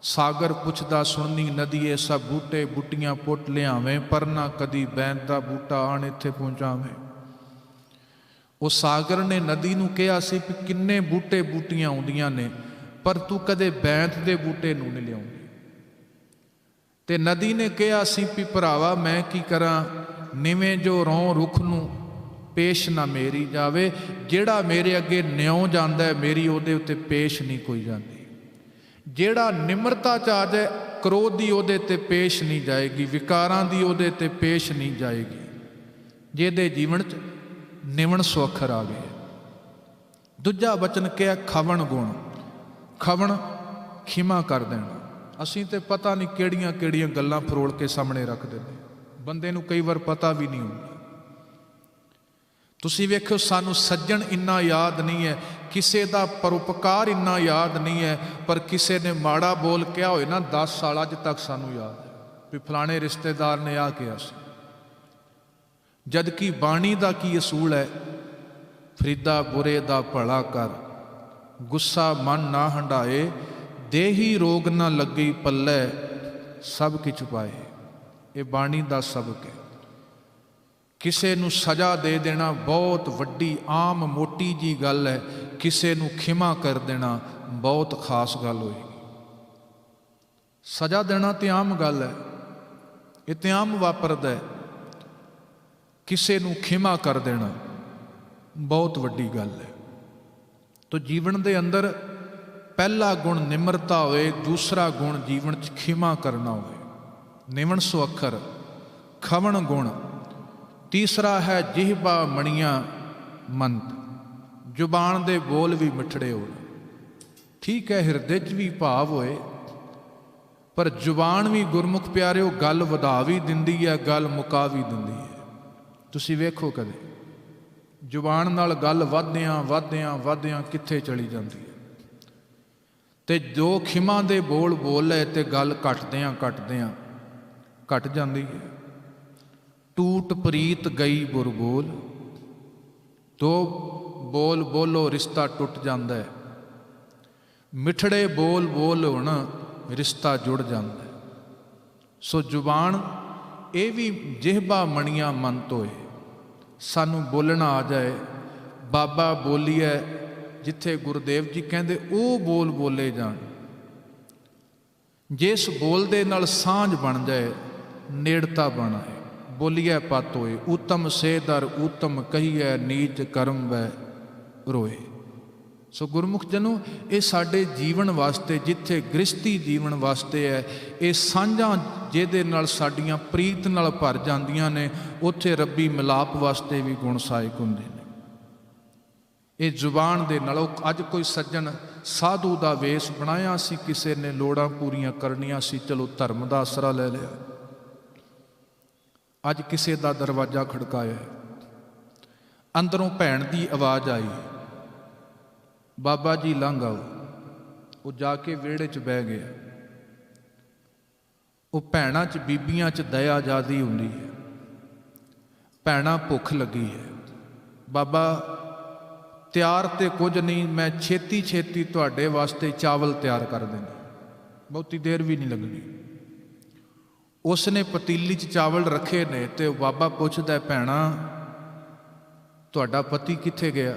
ਸਾਗਰ ਪੁੱਛਦਾ ਸੁਣਨੀ ਨਦੀਏ, ਸਭ ਬੂਟੇ ਬੂਟੀਆਂ ਪੁੱਟ ਲਿਆਵੇਂ, ਪਰ ਨਾ ਕਦੀ ਬੈਂਤ ਦਾ ਬੂਟਾ ਆਣ ਇੱਥੇ ਪਹੁੰਚਾਵੇਂ। ਉਹ ਸਾਗਰ ਨੇ ਨਦੀ ਨੂੰ ਕਿਹਾ ਸੀ ਕਿ ਕਿੰਨੇ ਬੂਟੇ ਬੂਟੀਆਂ ਆਉਂਦੀਆਂ ਨੇ, ਪਰ ਤੂੰ ਕਦੇ ਬੈਂਤ ਦੇ ਬੂਟੇ ਨੂੰ ਨਹੀਂ ਲਿਆਉਂਦੀ। ਤੇ ਨਦੀ ਨੇ ਕਿਹਾ ਸੀ ਵੀ ਭਰਾਵਾ ਮੈਂ ਕੀ ਕਰਾਂ, ਨਿਵੇਂ ਜੋ ਰੌਂ ਰੁੱਖ ਨੂੰ ਪੇਸ਼ ਨਾ ਮੇਰੀ ਜਾਵੇ। ਜਿਹੜਾ ਮੇਰੇ ਅੱਗੇ ਨਿਉ ਜਾਂਦਾ ਹੈ, ਮੇਰੀ ਉਹਦੇ ਉੱਤੇ ਪੇਸ਼ ਨਹੀਂ ਕੋਈ ਜਾਂਦੀ। ਜਿਹੜਾ ਨਿਮਰਤਾ 'ਚ ਆ ਜਾਏ, ਕ੍ਰੋਧ ਦੀ ਉਹਦੇ ਤੇ ਪੇਸ਼ ਨਹੀਂ ਜਾਏਗੀ, ਵਿਕਾਰਾਂ ਦੀ ਉਹਦੇ ਤੇ ਪੇਸ਼ ਨਹੀਂ ਜਾਏਗੀ। ਜਿਹਦੇ ਜੀਵਨ 'ਚ ਨਿਵਣ ਸੁਅੱਖਰ ਆ ਗਏ। ਦੂਜਾ ਬਚਨ ਕਿਹਾ ਖਵਣ ਗੁਣ, ਖਵਣ ਖਿਮਾ ਕਰ ਦੇਣਾ। ਅਸੀਂ ਤੇ ਪਤਾ ਨਹੀਂ ਕਿਹੜੀਆਂ ਕਿਹੜੀਆਂ ਗੱਲਾਂ ਫਰੋਲ ਕੇ ਸਾਹਮਣੇ ਰੱਖ ਦਿੰਦੇ, ਬੰਦੇ ਨੂੰ ਕਈ ਵਾਰ ਪਤਾ ਵੀ ਨਹੀਂ ਹੁੰਦਾ। ਤੁਸੀਂ ਵੇਖੋ, ਸਾਨੂੰ ਸੱਜਣ ਇੰਨਾ ਯਾਦ ਨਹੀਂ ਹੈ, ਕਿਸੇ ਦਾ ਪਰਉਪਕਾਰ ਇੰਨਾ ਯਾਦ ਨਹੀਂ ਹੈ, ਪਰ ਕਿਸੇ ਨੇ ਮਾੜਾ ਬੋਲ ਕਿਹਾ ਹੋਏ ਨਾ 10 ਸਾਲ ਅੱਜ ਤੱਕ ਸਾਨੂੰ ਯਾਦ ਹੈ ਵੀ ਫਲਾਣੇ ਰਿਸ਼ਤੇਦਾਰ ਨੇ ਆ ਕਿਹਾ ਸੀ। ਜਦ ਕਿ ਬਾਣੀ ਦਾ ਕੀ ਅਸੂਲ ਹੈ, ਫਰੀਦਾ ਬੁਰੇ ਦਾ ਭਲਾ ਕਰ, ਗੁੱਸਾ ਮਨ ਨਾ ਹੰਡਾਏ, ਦੇਹੀ ਰੋਗ ਨਾ ਲੱਗੀ ਪੱਲੇ, ਸਭ ਕਿਛ ਪਾਏ। ਇਹ ਬਾਣੀ ਦਾ ਸਬਕ ਹੈ। ਕਿਸੇ ਨੂੰ ਸਜ਼ਾ ਦੇ ਦੇਣਾ ਬਹੁਤ ਵੱਡੀ ਆਮ ਮੋਟੀ ਜੀ ਗੱਲ ਹੈ, ਕਿਸੇ ਨੂੰ ਖਿਮਾ ਕਰ ਦੇਣਾ ਬਹੁਤ ਖਾਸ ਗੱਲ ਹੋਏਗੀ। ਸਜ਼ਾ ਦੇਣਾ ਤੇ ਆਮ ਗੱਲ ਹੈ, ਇਹ ਤੇ ਆਮ ਵਾਪਰਦਾ ਹੈ। ਕਿਸੇ ਨੂੰ ਖਿਮਾ ਕਰ ਦੇਣਾ ਬਹੁਤ ਵੱਡੀ ਗੱਲ ਹੈ। ਤੋ ਜੀਵਨ ਦੇ ਅੰਦਰ ਪਹਿਲਾ ਗੁਣ ਨਿਮਰਤਾ ਹੋਵੇ, ਦੂਸਰਾ ਗੁਣ ਜੀਵਨ 'ਚ ਖਿਮਾ ਕਰਨਾ ਹੋਵੇ, ਨਿਵਣ ਸੁਅੱਖਰ ਖਵਣ ਗੁਣ। ਤੀਸਰਾ ਹੈ ਜਿਹਬਾ ਮਣੀਆਂ ਮੰਤ, ਜ਼ੁਬਾਨ ਦੇ ਬੋਲ ਵੀ ਮਿੱਠੜੇ ਹੋਣ। ਠੀਕ ਹੈ, ਹਿਰਦੇ 'ਚ ਵੀ ਭਾਵ ਹੋਏ, ਪਰ ਜ਼ੁਬਾਨ ਵੀ ਗੁਰਮੁਖ ਪਿਆਰਿਓ ਗੱਲ ਵਧਾ ਵੀ ਦਿੰਦੀ ਹੈ, ਗੱਲ ਮੁਕਾ ਵੀ ਦਿੰਦੀ ਹੈ। ਤੁਸੀਂ ਵੇਖੋ ਕਦੇ ਜ਼ੁਬਾਨ ਨਾਲ ਗੱਲ ਵਧਦਿਆਂ ਵਧਦਿਆਂ ਵਧਦਿਆਂ ਕਿੱਥੇ ਚਲੀ ਜਾਂਦੀ ਹੈ। ਤੇ ਜੋ ਖਿਮਾ ਦੇ ਬੋਲ ਬੋਲ ਲਏ ਤੇ ਗੱਲ ਘਟਦਿਆਂ ਘਟਦਿਆਂ ਘਟ ਜਾਂਦੀ ਹੈ। ਟੂਟ ਪ੍ਰੀਤ ਗਈ ਬੁਰ ਬੋਲ, ਦੋ ਬੋਲ ਬੋਲੋ ਰਿਸ਼ਤਾ ਟੁੱਟ ਜਾਂਦਾ ਹੈ। ਮਿੱਠੜੇ ਬੋਲ ਬੋਲ ਹੁਣ ਰਿਸ਼ਤਾ ਜੁੜ ਜਾਂਦਾ ਹੈ। ਸੋ ਜ਼ੁਬਾਨ ਇਹ ਵੀ ਜਿਹਬਾ ਮਣੀਆਂ ਮੰਤ ਹੋਏ, ਸਾਨੂੰ ਬੋਲਣਾ ਆ ਜਾਏ। ਬਾਬਾ ਬੋਲੀਏ, ਜਿੱਥੇ ਗੁਰਦੇਵ ਜੀ ਕਹਿੰਦੇ ਉਹ ਬੋਲ ਬੋਲੇ ਜਾਣ। ਜਿਸ ਬੋਲ ਦੇ ਨਾਲ ਸਾਂਝ ਬਣ ਜਾਏ, ਨੇੜਤਾ ਬਣ ਆਏ। ਬੋਲੀਏ ਪਤ ਹੋਏ, ਊਤਮ ਸੇ ਦਰ ਊਤਮ ਕਹੀਏ, ਨੀਚ ਕਰਮ ਵੈ ਰੋਏ। ਸੋ ਗੁਰਮੁਖ ਜਨੋ, ਇਹ ਸਾਡੇ ਜੀਵਨ ਵਾਸਤੇ, ਜਿੱਥੇ ਗ੍ਰਸਤੀ ਜੀਵਨ ਵਾਸਤੇ ਹੈ, ਇਹ ਸਾਂਝਾਂ ਜਿਹਦੇ ਨਾਲ ਸਾਡੀਆਂ ਪ੍ਰੀਤ ਨਾਲ ਭਰ ਜਾਂਦੀਆਂ ਨੇ, ਉੱਥੇ ਰੱਬੀ ਮਿਲਾਪ ਵਾਸਤੇ ਵੀ ਗੁਣ ਸਹਾਇਕ ਹੁੰਦੇ ਨੇ। ਇਹ ਜ਼ੁਬਾਨ ਦੇ ਨਾਲ ਅੱਜ ਕੋਈ ਸੱਜਣ ਸਾਧੂ ਦਾ ਵੇਸ਼ ਬਣਾਇਆ ਸੀ, ਕਿਸੇ ਨੇ ਲੋੜਾਂ ਪੂਰੀਆਂ ਕਰਨੀਆਂ ਸੀ, ਚਲੋ ਧਰਮ ਦਾ ਆਸਰਾ ਲੈ ਲਿਆ। ਅੱਜ ਕਿਸੇ ਦਾ ਦਰਵਾਜ਼ਾ ਖੜਕਾਇਆ, ਅੰਦਰੋਂ ਭੈਣ ਦੀ ਆਵਾਜ਼ ਆਈ, ਬਾਬਾ ਜੀ ਲੰਘ ਆਓ। ਉਹ ਜਾ ਕੇ ਵਿਹੜੇ 'ਚ ਬਹਿ ਗਿਆ। ਉਹ ਭੈਣਾਂ 'ਚ ਬੀਬੀਆਂ 'ਚ ਦਇਆ ਜ਼ਿਆਦੀ ਹੁੰਦੀ ਹੈ। ਭੈਣਾਂ ਭੁੱਖ ਲੱਗੀ ਹੈ, ਬਾਬਾ ਤਿਆਰ ਤੇ ਕੁਝ ਨਹੀਂ, ਮੈਂ ਛੇਤੀ ਛੇਤੀ ਤੁਹਾਡੇ ਵਾਸਤੇ ਚਾਵਲ ਤਿਆਰ ਕਰ ਦੇਣਾ, ਬਹੁਤੀ ਦੇਰ ਵੀ ਨਹੀਂ ਲੱਗਣੀ। उसने पतीली 'ਚ चावल रखे ने ते बाबा पुछदा, भैणा तुहाडा पति कित्थे गया?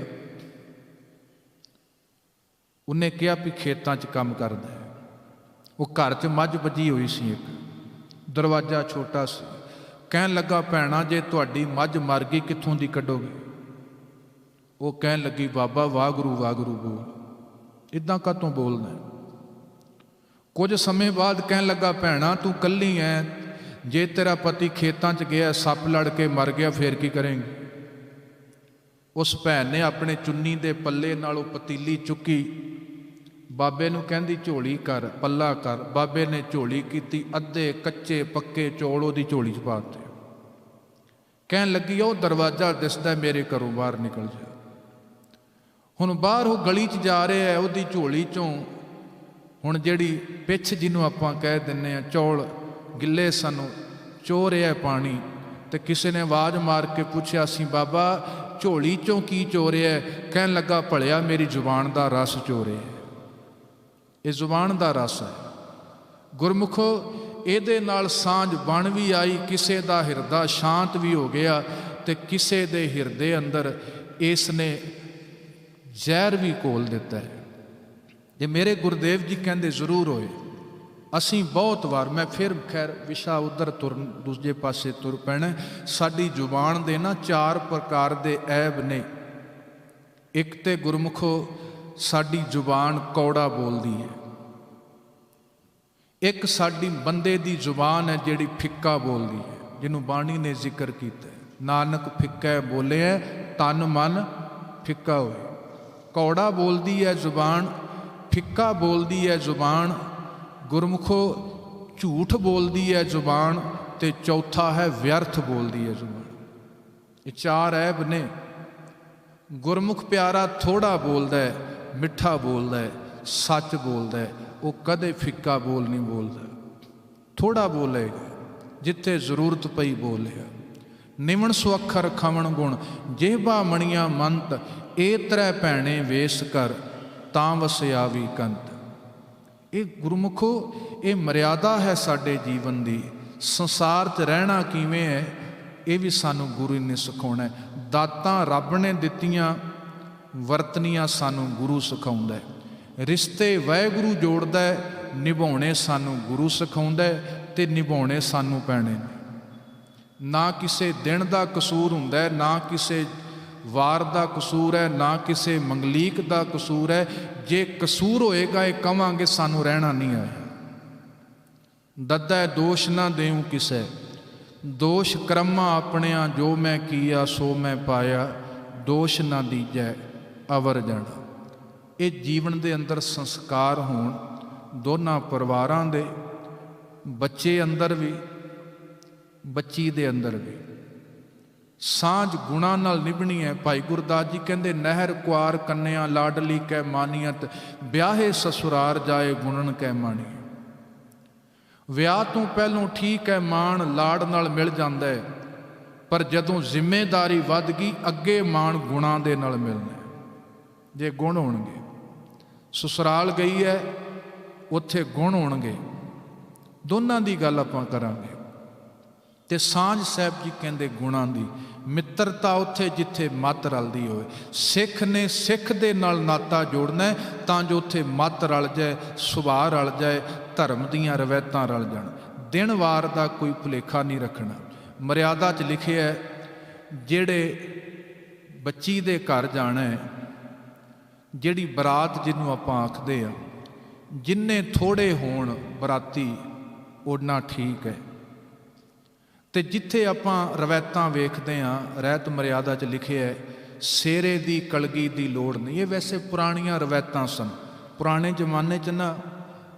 उन्हें कहा भी खेतां 'ਚ काम करदा है। वो घर 'ਚ मझ बजी हुई सी, एक दरवाजा छोटा सी। कहन लगा, भैणा जे तुहाडी मझ मर गई कित्थों दी कढोगे? वो कहन लगी, बाबा वाहगुरू वाहगुरू बोल। इदां कातों बोलना? कुछ समय बाद कहन लगा, भैणा तू कल्ली है, जे तेरा पति खेतां 'ਚ गया, सप लड़ के मर गया, फिर की करेंगी? उस भैन ने अपने चुन्नी दे पल्ले नालों पतीली चुकी, बाबे नूं कहंदी झोली कर, पल्ला कर। बाबे ने झोली कीती, अद्धे कच्चे पक्के चौल उहदी झोली 'ਚ पाते। कहन लगी, वो दरवाजा दिसदा मेरे घरों बाहर निकल जा। हुण बाहर वो गली 'ਚ जा रहा है, उहदी झोली 'चों हुण जिहड़ी पिछ जिन्हों आपां कह दिंदे आ, चौल गिले सन, चो रिहा पानी। ते किसी ने आवाज़ मार के पुछया सी, बाबा झोली 'चों की चो रिहा? कहन लगा, भलिया मेरी जुबान दा रस चो रिहा। ये जुबान दा रस है। गुरमुखो ਇਹਦੇ ਨਾਲ ਸਾਂਝ बन भी आई, किसी का हिरदा शांत भी हो गया, तो किसी के हिरदे अंदर इसने जहर भी घोल दिता है। ये मेरे गुरुदेव जी कहते जरूर होए। असी बहुत बार, मैं फिर खैर विशा उधर तुर दूजे पासे तुर पैना। साडी जुबान दे ना 4 प्रकार दे ऐब ने। एक तो गुरमुखो साडी जुबान कौड़ा बोलती है। एक साडी बंदे दी जुबान है जिहड़ी फिक्का बोलती है, जिन्हों बाणी ने जिक्र किया, नानक फिक्का बोले तन मन फिक्का होए। कौड़ा बोलती है जुबान, फिक्का बोलती है जुबान। गुरमुखो झूठ बोलती है जुबान, ते चौथा है व्यर्थ बोलती है जुबान। ये 4 ऐब ने। गुरमुख प्यारा थोड़ा बोलता है, मिठा बोलता है, सच बोलता है, वो कदे फिक्का बोल नहीं बोलता। थोड़ा बोलेगा, जिथे जरूरत पई बोलेगा। निमण सुअखर खमण गुण, जेबा मणिया मंत, ए 3 भैणे वेस कर, तां वसिया भी कंत। ये गुरमुखो ये मर्यादा है साडे जीवन की। संसार च रहना किवें है, ये भी सानू गुरु ने सिखाउणा है। दातां रब ने दित्तियां, वरतनियां सानू गुरु सिखाउंदा है। रिश्ते वाहिगुरू जोड़दा है, निभाउणे सानू गुरु सिखाउंदा है, ते निभाउणे सानू पैणे ने। ना किसी दिन का कसूर हुंदा है, ना किसी वार का कसूर है, ना किसी मंगलीक का कसूर है। जे कसूर होएगा ये कहांगे सानू रहना नहीं आया। दद्दा दोष ना देऊं किसे, दोष कर्मा अपनिया, जो मैं किया सो मैं पाया, दोष ना दीजै अवर जाना। ये जीवन के अंदर संस्कार होण, दोनों परिवारां दे, बच्चे अंदर भी, बच्ची दे अंदर भी सांझ गुणा नाल निभनी है। भाई गुरदास जी कहते, नहर कुआर कन्या लाडली कै मानियत, ब्याहे ससुरार जाए गुणन कै मानी। विआह तो पहलों ठीक है मान लाड़ नाल मिल जाता है, पर जदों जिम्मेदारी वध गई अगे मान गुणा दे नाल मिलना। जे गुण होणगे, ससुराल गई है उत्थे गुण होणगे, दोनों की गल आपां करांगे। ते सांझ साहिब जी कहते गुणां दी। मित्रता उत्थे जिथे मत रलदी होए। सिख ने सिख दे नाल नाता जोड़ना है, तां जो उत्थे मत रल जाए, सुभाअ रल जाए, धर्म दीयां रवायतां रल जाण। दिन वार का कोई भुलेखा नहीं रखना। मर्यादा च लिखे है, जिहड़े बच्ची दे घर जाना है, जिहड़ी बरात जिन्हों आपां आखदे आ, जिन्ने थोड़े होण बराती उन्ना ठीक है। तो जिथे आपां रवायतां वेखदे आ, रहत मर्यादा च लिखे है, सेरे दी कलगी दी लोड़ नहीं। ये वैसे पुरानियां रवायतां सन। पुराने जमाने च ना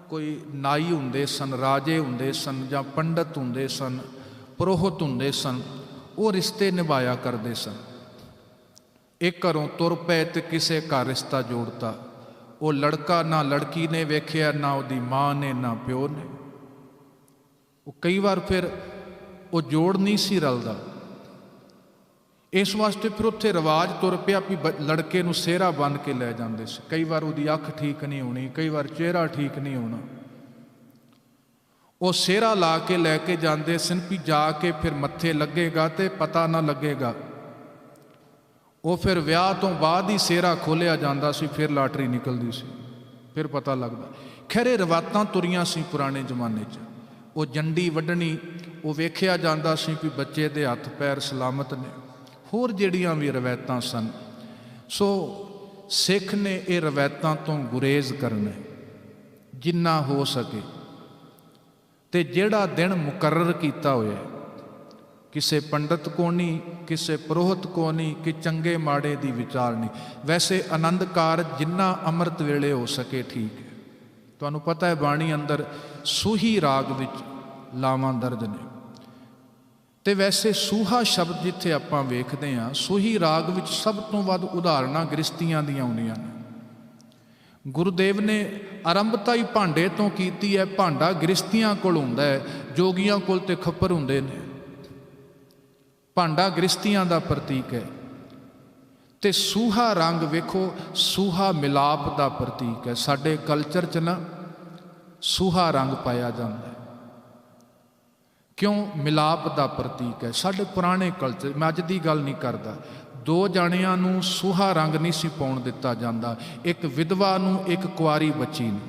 कोई नाई हुंदे सन, राजे हुंदे सन, जां पंडित हुंदे सन, पुरोहित हुंदे सन, वो रिश्ते निभाया करते सन। एक घरों तुर पे तो किसी घर रिश्ता जोड़ता, वो लड़का ना लड़की ने वेख्या, ना उसकी माँ ने, ना प्यो ने। वो कई बार फिर वो जोड़ नहीं सी रलदा। इस वास्ते फिर उत्थे रिवाज तुर पिया भी लड़के नूं सेहरा बन के लै जांदे सी। कई बार उसकी अख ठीक नहीं होनी, कई बार चेहरा ठीक नहीं होना। ਉਹ ਸਿਹਰਾ ਲਾ ਕੇ ਲੈ ਕੇ ਜਾਂਦੇ ਸਨ ਵੀ ਜਾ ਕੇ ਫਿਰ ਮੱਥੇ ਲੱਗੇਗਾ ਤੇ ਪਤਾ ਨਾ ਲੱਗੇਗਾ। ਉਹ ਫਿਰ ਵਿਆਹ ਤੋਂ ਬਾਅਦ ਹੀ ਸਿਹਰਾ ਖੋਲ੍ਹਿਆ ਜਾਂਦਾ ਸੀ, ਫਿਰ ਲਾਟਰੀ ਨਿਕਲਦੀ ਸੀ, ਫਿਰ ਪਤਾ ਲੱਗਦਾ। ਖੈਰੇ ਰਵਾਤਾਂ ਤੁਰੀਆਂ ਸੀ ਪੁਰਾਣੇ ਜ਼ਮਾਨੇ 'ਚ। ਉਹ ਜੰਡੀ ਵੱਢਣੀ, ਉਹ ਵੇਖਿਆ ਜਾਂਦਾ ਸੀ ਕਿ ਬੱਚੇ ਦੇ ਹੱਥ ਪੈਰ ਸਲਾਮਤ ਨੇ। ਹੋਰ ਜਿਹੜੀਆਂ ਵੀ ਰਵਾਇਤਾਂ ਸਨ। ਸੋ ਸਿੱਖ ਨੇ ਇਹ ਰਵਾਇਤਾਂ ਤੋਂ ਗੁਰੇਜ਼ ਕਰਨਾ ਜਿੰਨਾ ਹੋ ਸਕੇ। ਤੇ ਜਿਹੜਾ ਦਿਨ ਮੁਕਰਰ ਕੀਤਾ ਹੋਇਆ, ਕਿਸੇ ਪੰਡਤ ਕੋ ਨਹੀਂ, ਕਿਸੇ ਪੁਰੋਹਿਤ ਕੋ ਨਹੀਂ ਕਿ ਚੰਗੇ ਮਾੜੇ ਦੀ ਵਿਚਾਰ ਨਹੀਂ। ਵੈਸੇ ਆਨੰਦ ਕਾਰਜ ਜਿੰਨਾ ਅੰਮ੍ਰਿਤ ਵੇਲੇ ਹੋ ਸਕੇ ਠੀਕ ਹੈ। ਤੁਹਾਨੂੰ ਪਤਾ ਹੈ ਬਾਣੀ ਅੰਦਰ ਸੂਹੀ ਰਾਗ ਵਿੱਚ ਲਾਵਾਂ ਦਰਜ ਨੇ। ਤੇ ਵੈਸੇ ਸੂਹਾ ਸ਼ਬਦ ਜਿੱਥੇ ਆਪਾਂ ਵੇਖਦੇ ਹਾਂ, ਸੂਹੀ ਰਾਗ ਵਿੱਚ ਸਭ ਤੋਂ ਵੱਧ ਉਦਾਹਰਨਾਂ ਗ੍ਰਸਤੀਆਂ ਦੀਆਂ ਆਉਂਦੀਆਂ ਨੇ। ਗੁਰੂਦੇਵ ਨੇ ਆਰੰਭਤਾ ਹੀ ਭਾਂਡੇ ਤੋਂ ਕੀਤੀ ਹੈ। ਭਾਂਡਾ ਗ੍ਰਸਤੀਆਂ ਕੋਲ ਹੁੰਦਾ ਹੈ, ਜੋਗੀਆਂ ਕੋਲ ਤੇ ਖੱਪਰ ਹੁੰਦੇ ਨੇ। ਭਾਂਡਾ ਗ੍ਰਸਤੀਆਂ ਦਾ ਪ੍ਰਤੀਕ ਹੈ। ਤੇ ਸੂਹਾ ਰੰਗ ਵੇਖੋ, ਸੂਹਾ ਮਿਲਾਪ ਦਾ ਪ੍ਰਤੀਕ ਹੈ। ਸਾਡੇ ਕਲਚਰ 'ਚ ਨਾ ਸੂਹਾ ਰੰਗ ਪਾਇਆ ਜਾਂਦਾ ਹੈ। ਕਿਉਂ? ਮਿਲਾਪ ਦਾ ਪ੍ਰਤੀਕ ਹੈ। ਸਾਡੇ ਪੁਰਾਣੇ ਕਲਚਰ, ਮੈਂ ਅੱਜ ਦੀ ਗੱਲ ਨਹੀਂ ਕਰਦਾ, ਦੋ ਜਾਣਿਆਂ ਨੂੰ ਸੂਹਾ ਰੰਗ ਨਹੀਂ ਸੀ ਪਾਉਣ ਦਿੱਤਾ ਜਾਂਦਾ। ਇੱਕ ਵਿਧਵਾ ਨੂੰ, ਇੱਕ ਕੁਆਰੀ ਬੱਚੀ ਨੂੰ,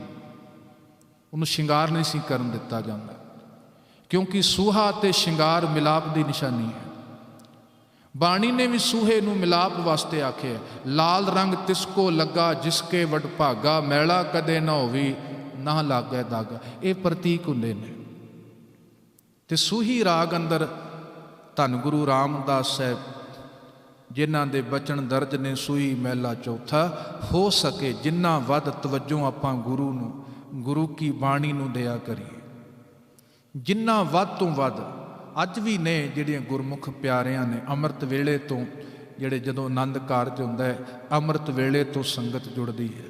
ਉਹਨੂੰ ਸ਼ਿੰਗਾਰ ਨਹੀਂ ਸੀ ਕਰਨ ਦਿੱਤਾ ਜਾਂਦਾ, ਕਿਉਂਕਿ ਸੂਹਾ ਤੇ ਸ਼ਿੰਗਾਰ ਮਿਲਾਪ ਦੀ ਨਿਸ਼ਾਨੀ ਹੈ। ਬਾਣੀ ਨੇ ਵੀ ਸੂਹੇ ਨੂੰ ਮਿਲਾਪ ਵਾਸਤੇ ਆਖਿਆ। ਲਾਲ ਰੰਗ ਤਿਸਕੋ ਲੱਗਾ ਜਿਸਕੇ ਵਡਭਾਗਾ, ਮੈਲਾ ਕਦੇ ਨਾ ਹੋਵੀ ਨਾ ਲਾਗੇ ਦਾਗਾ। ਇਹ ਪ੍ਰਤੀਕ ਹੁੰਦੇ ਨੇ। ਤੇ ਸੂਹੀ ਰਾਗ ਅੰਦਰ ਧੰਨ ਗੁਰੂ ਰਾਮਦਾਸ ਸਾਹਿਬ ਜਿਨ੍ਹਾਂ ਦੇ ਬਚਨ ਦਰਜ ਨੇ, ਸੂਹੀ ਮਹਿਲਾ ਚੌਥਾ। ਹੋ ਸਕੇ ਜਿੰਨਾ ਵੱਧ ਤਵੱਜੋ ਆਪਾਂ ਗੁਰੂ ਨੂੰ, ਗੁਰੂ ਕੀ ਬਾਣੀ ਨੂੰ ਦਿਆ ਕਰੀਏ। ਜਿੰਨਾ ਵੱਧ ਤੋਂ ਵੱਧ। ਅੱਜ ਵੀ ਨੇ ਜਿਹੜੀਆਂ ਗੁਰਮੁਖ ਪਿਆਰਿਆਂ ਨੇ, ਅੰਮ੍ਰਿਤ ਵੇਲੇ ਤੋਂ ਜਿਹੜੇ ਜਦੋਂ ਆਨੰਦ ਕਾਰਜ ਹੁੰਦਾ ਹੈ, ਅੰਮ੍ਰਿਤ ਵੇਲੇ ਤੋਂ ਸੰਗਤ ਜੁੜਦੀ ਹੈ।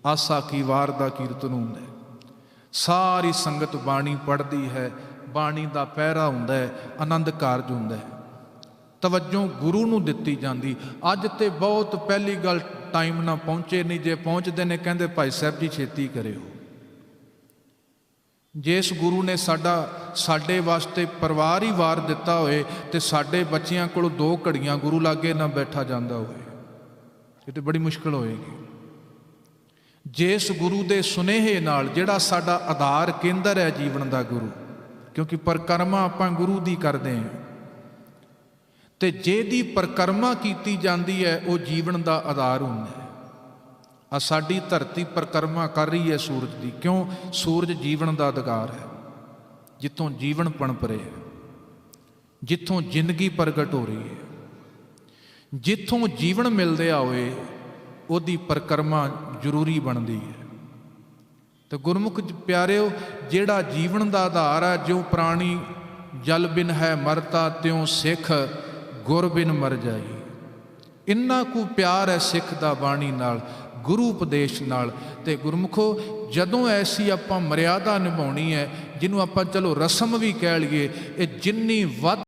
ਆਸਾ ਕੀ ਵਾਰ ਦਾ ਕੀਰਤਨ ਹੁੰਦਾ ਹੈ, ਸਾਰੀ ਸੰਗਤ ਬਾਣੀ ਪੜ੍ਹਦੀ ਹੈ, ਬਾਣੀ ਦਾ ਪਹਿਰਾ ਹੁੰਦਾ ਹੈ, ਆਨੰਦ ਕਾਰਜ ਹੁੰਦਾ ਹੈ। ਤਵੱਜੋ ਗੁਰੂ ਨੂੰ ਦਿੱਤੀ ਜਾਂਦੀ। ਅੱਜ ਤੇ ਬਹੁਤ ਪਹਿਲੀ ਗੱਲ ਟਾਈਮ ਨਾਲ ਪਹੁੰਚੇ ਨਹੀਂ, ਜੇ ਪਹੁੰਚਦੇ ਨੇ ਕਹਿੰਦੇ ਭਾਈ ਸਾਹਿਬ ਜੀ ਛੇਤੀ ਕਰਿਓ। ਜਿਸ ਗੁਰੂ ਨੇ ਸਾਡੇ ਵਾਸਤੇ ਪਰਿਵਾਰ ਹੀ ਵਾਰ ਦਿੱਤਾ ਹੋਏ ਤੇ ਸਾਡੇ ਬੱਚਿਆਂ ਕੋਲ 2 ਘੜੀਆਂ ਗੁਰੂ ਲਾਗੇ ਨਾ ਬੈਠਾ ਜਾਂਦਾ ਹੋਵੇ, ਇਹ ਤੇ ਬੜੀ ਮੁਸ਼ਕਲ ਹੋਏਗੀ। ਜਿਸ ਗੁਰੂ ਦੇ ਸੁਨੇਹੇ ਨਾਲ, ਜਿਹੜਾ ਸਾਡਾ ਆਧਾਰ ਕੇਂਦਰ ਹੈ ਜੀਵਨ ਦਾ ਗੁਰੂ, ਕਿਉਂਕਿ ਪਰਿਕਰਮਾ ਆਪਾਂ ਗੁਰੂ ਦੀ ਕਰਦੇ ਹਾਂ, ਤੇ ਜਿਹਦੀ ਪਰਿਕਰਮਾ ਕੀਤੀ ਜਾਂਦੀ ਹੈ ਉਹ ਜੀਵਨ ਦਾ ਆਧਾਰ ਹੁੰਦਾ ਹੈ। ਆ ਸਾਡੀ ਧਰਤੀ ਪਰਿਕਰਮਾ ਕਰ ਰਹੀ ਹੈ ਸੂਰਜ ਦੀ। ਕਿਉਂ? ਸੂਰਜ ਜੀਵਨ ਦਾ ਆਧਾਰ ਹੈ, ਜਿੱਥੋਂ ਜੀਵਨ ਪਣਪ ਰਿਹਾ ਹੈ, ਜਿੱਥੋਂ ਜ਼ਿੰਦਗੀ ਪ੍ਰਗਟ ਹੋ ਰਹੀ ਹੈ, ਜਿੱਥੋਂ ਜੀਵਨ ਮਿਲਦਿਆ ਹੋਏ ਉਹਦੀ ਪਰਿਕਰਮਾ ਜ਼ਰੂਰੀ ਬਣਦੀ ਹੈ। ਤੇ ਗੁਰਮੁਖ ਪਿਆਰਿਓ, ਜਿਹੜਾ ਜੀਵਨ ਦਾ ਆਧਾਰ ਹੈ, ਜਿਉਂ ਪ੍ਰਾਣੀ ਜਲ ਬਿਨ ਹੈ ਮਰਤਾ, ਤਿਉਂ ਸਿੱਖ ਗੁਰ ਬਿਨ ਮਰ ਜਾਈ। ਇੰਨਾ ਕੁ ਪਿਆਰ ਹੈ ਸਿੱਖ ਦਾ ਬਾਣੀ ਨਾਲ, ਗੁਰੂ ਉਪਦੇਸ਼ ਨਾਲ। ਤੇ ਗੁਰਮੁਖੋ, ਜਦੋਂ ਐਸੀ ਆਪਾਂ ਮਰਿਆਦਾ ਨਿਭਾਉਣੀ ਹੈ, ਜਿਹਨੂੰ ਆਪਾਂ ਚਲੋ ਰਸਮ ਵੀ ਕਹਿ ਲਈਏ, ਇਹ ਜਿੰਨੀ ਵੱਧ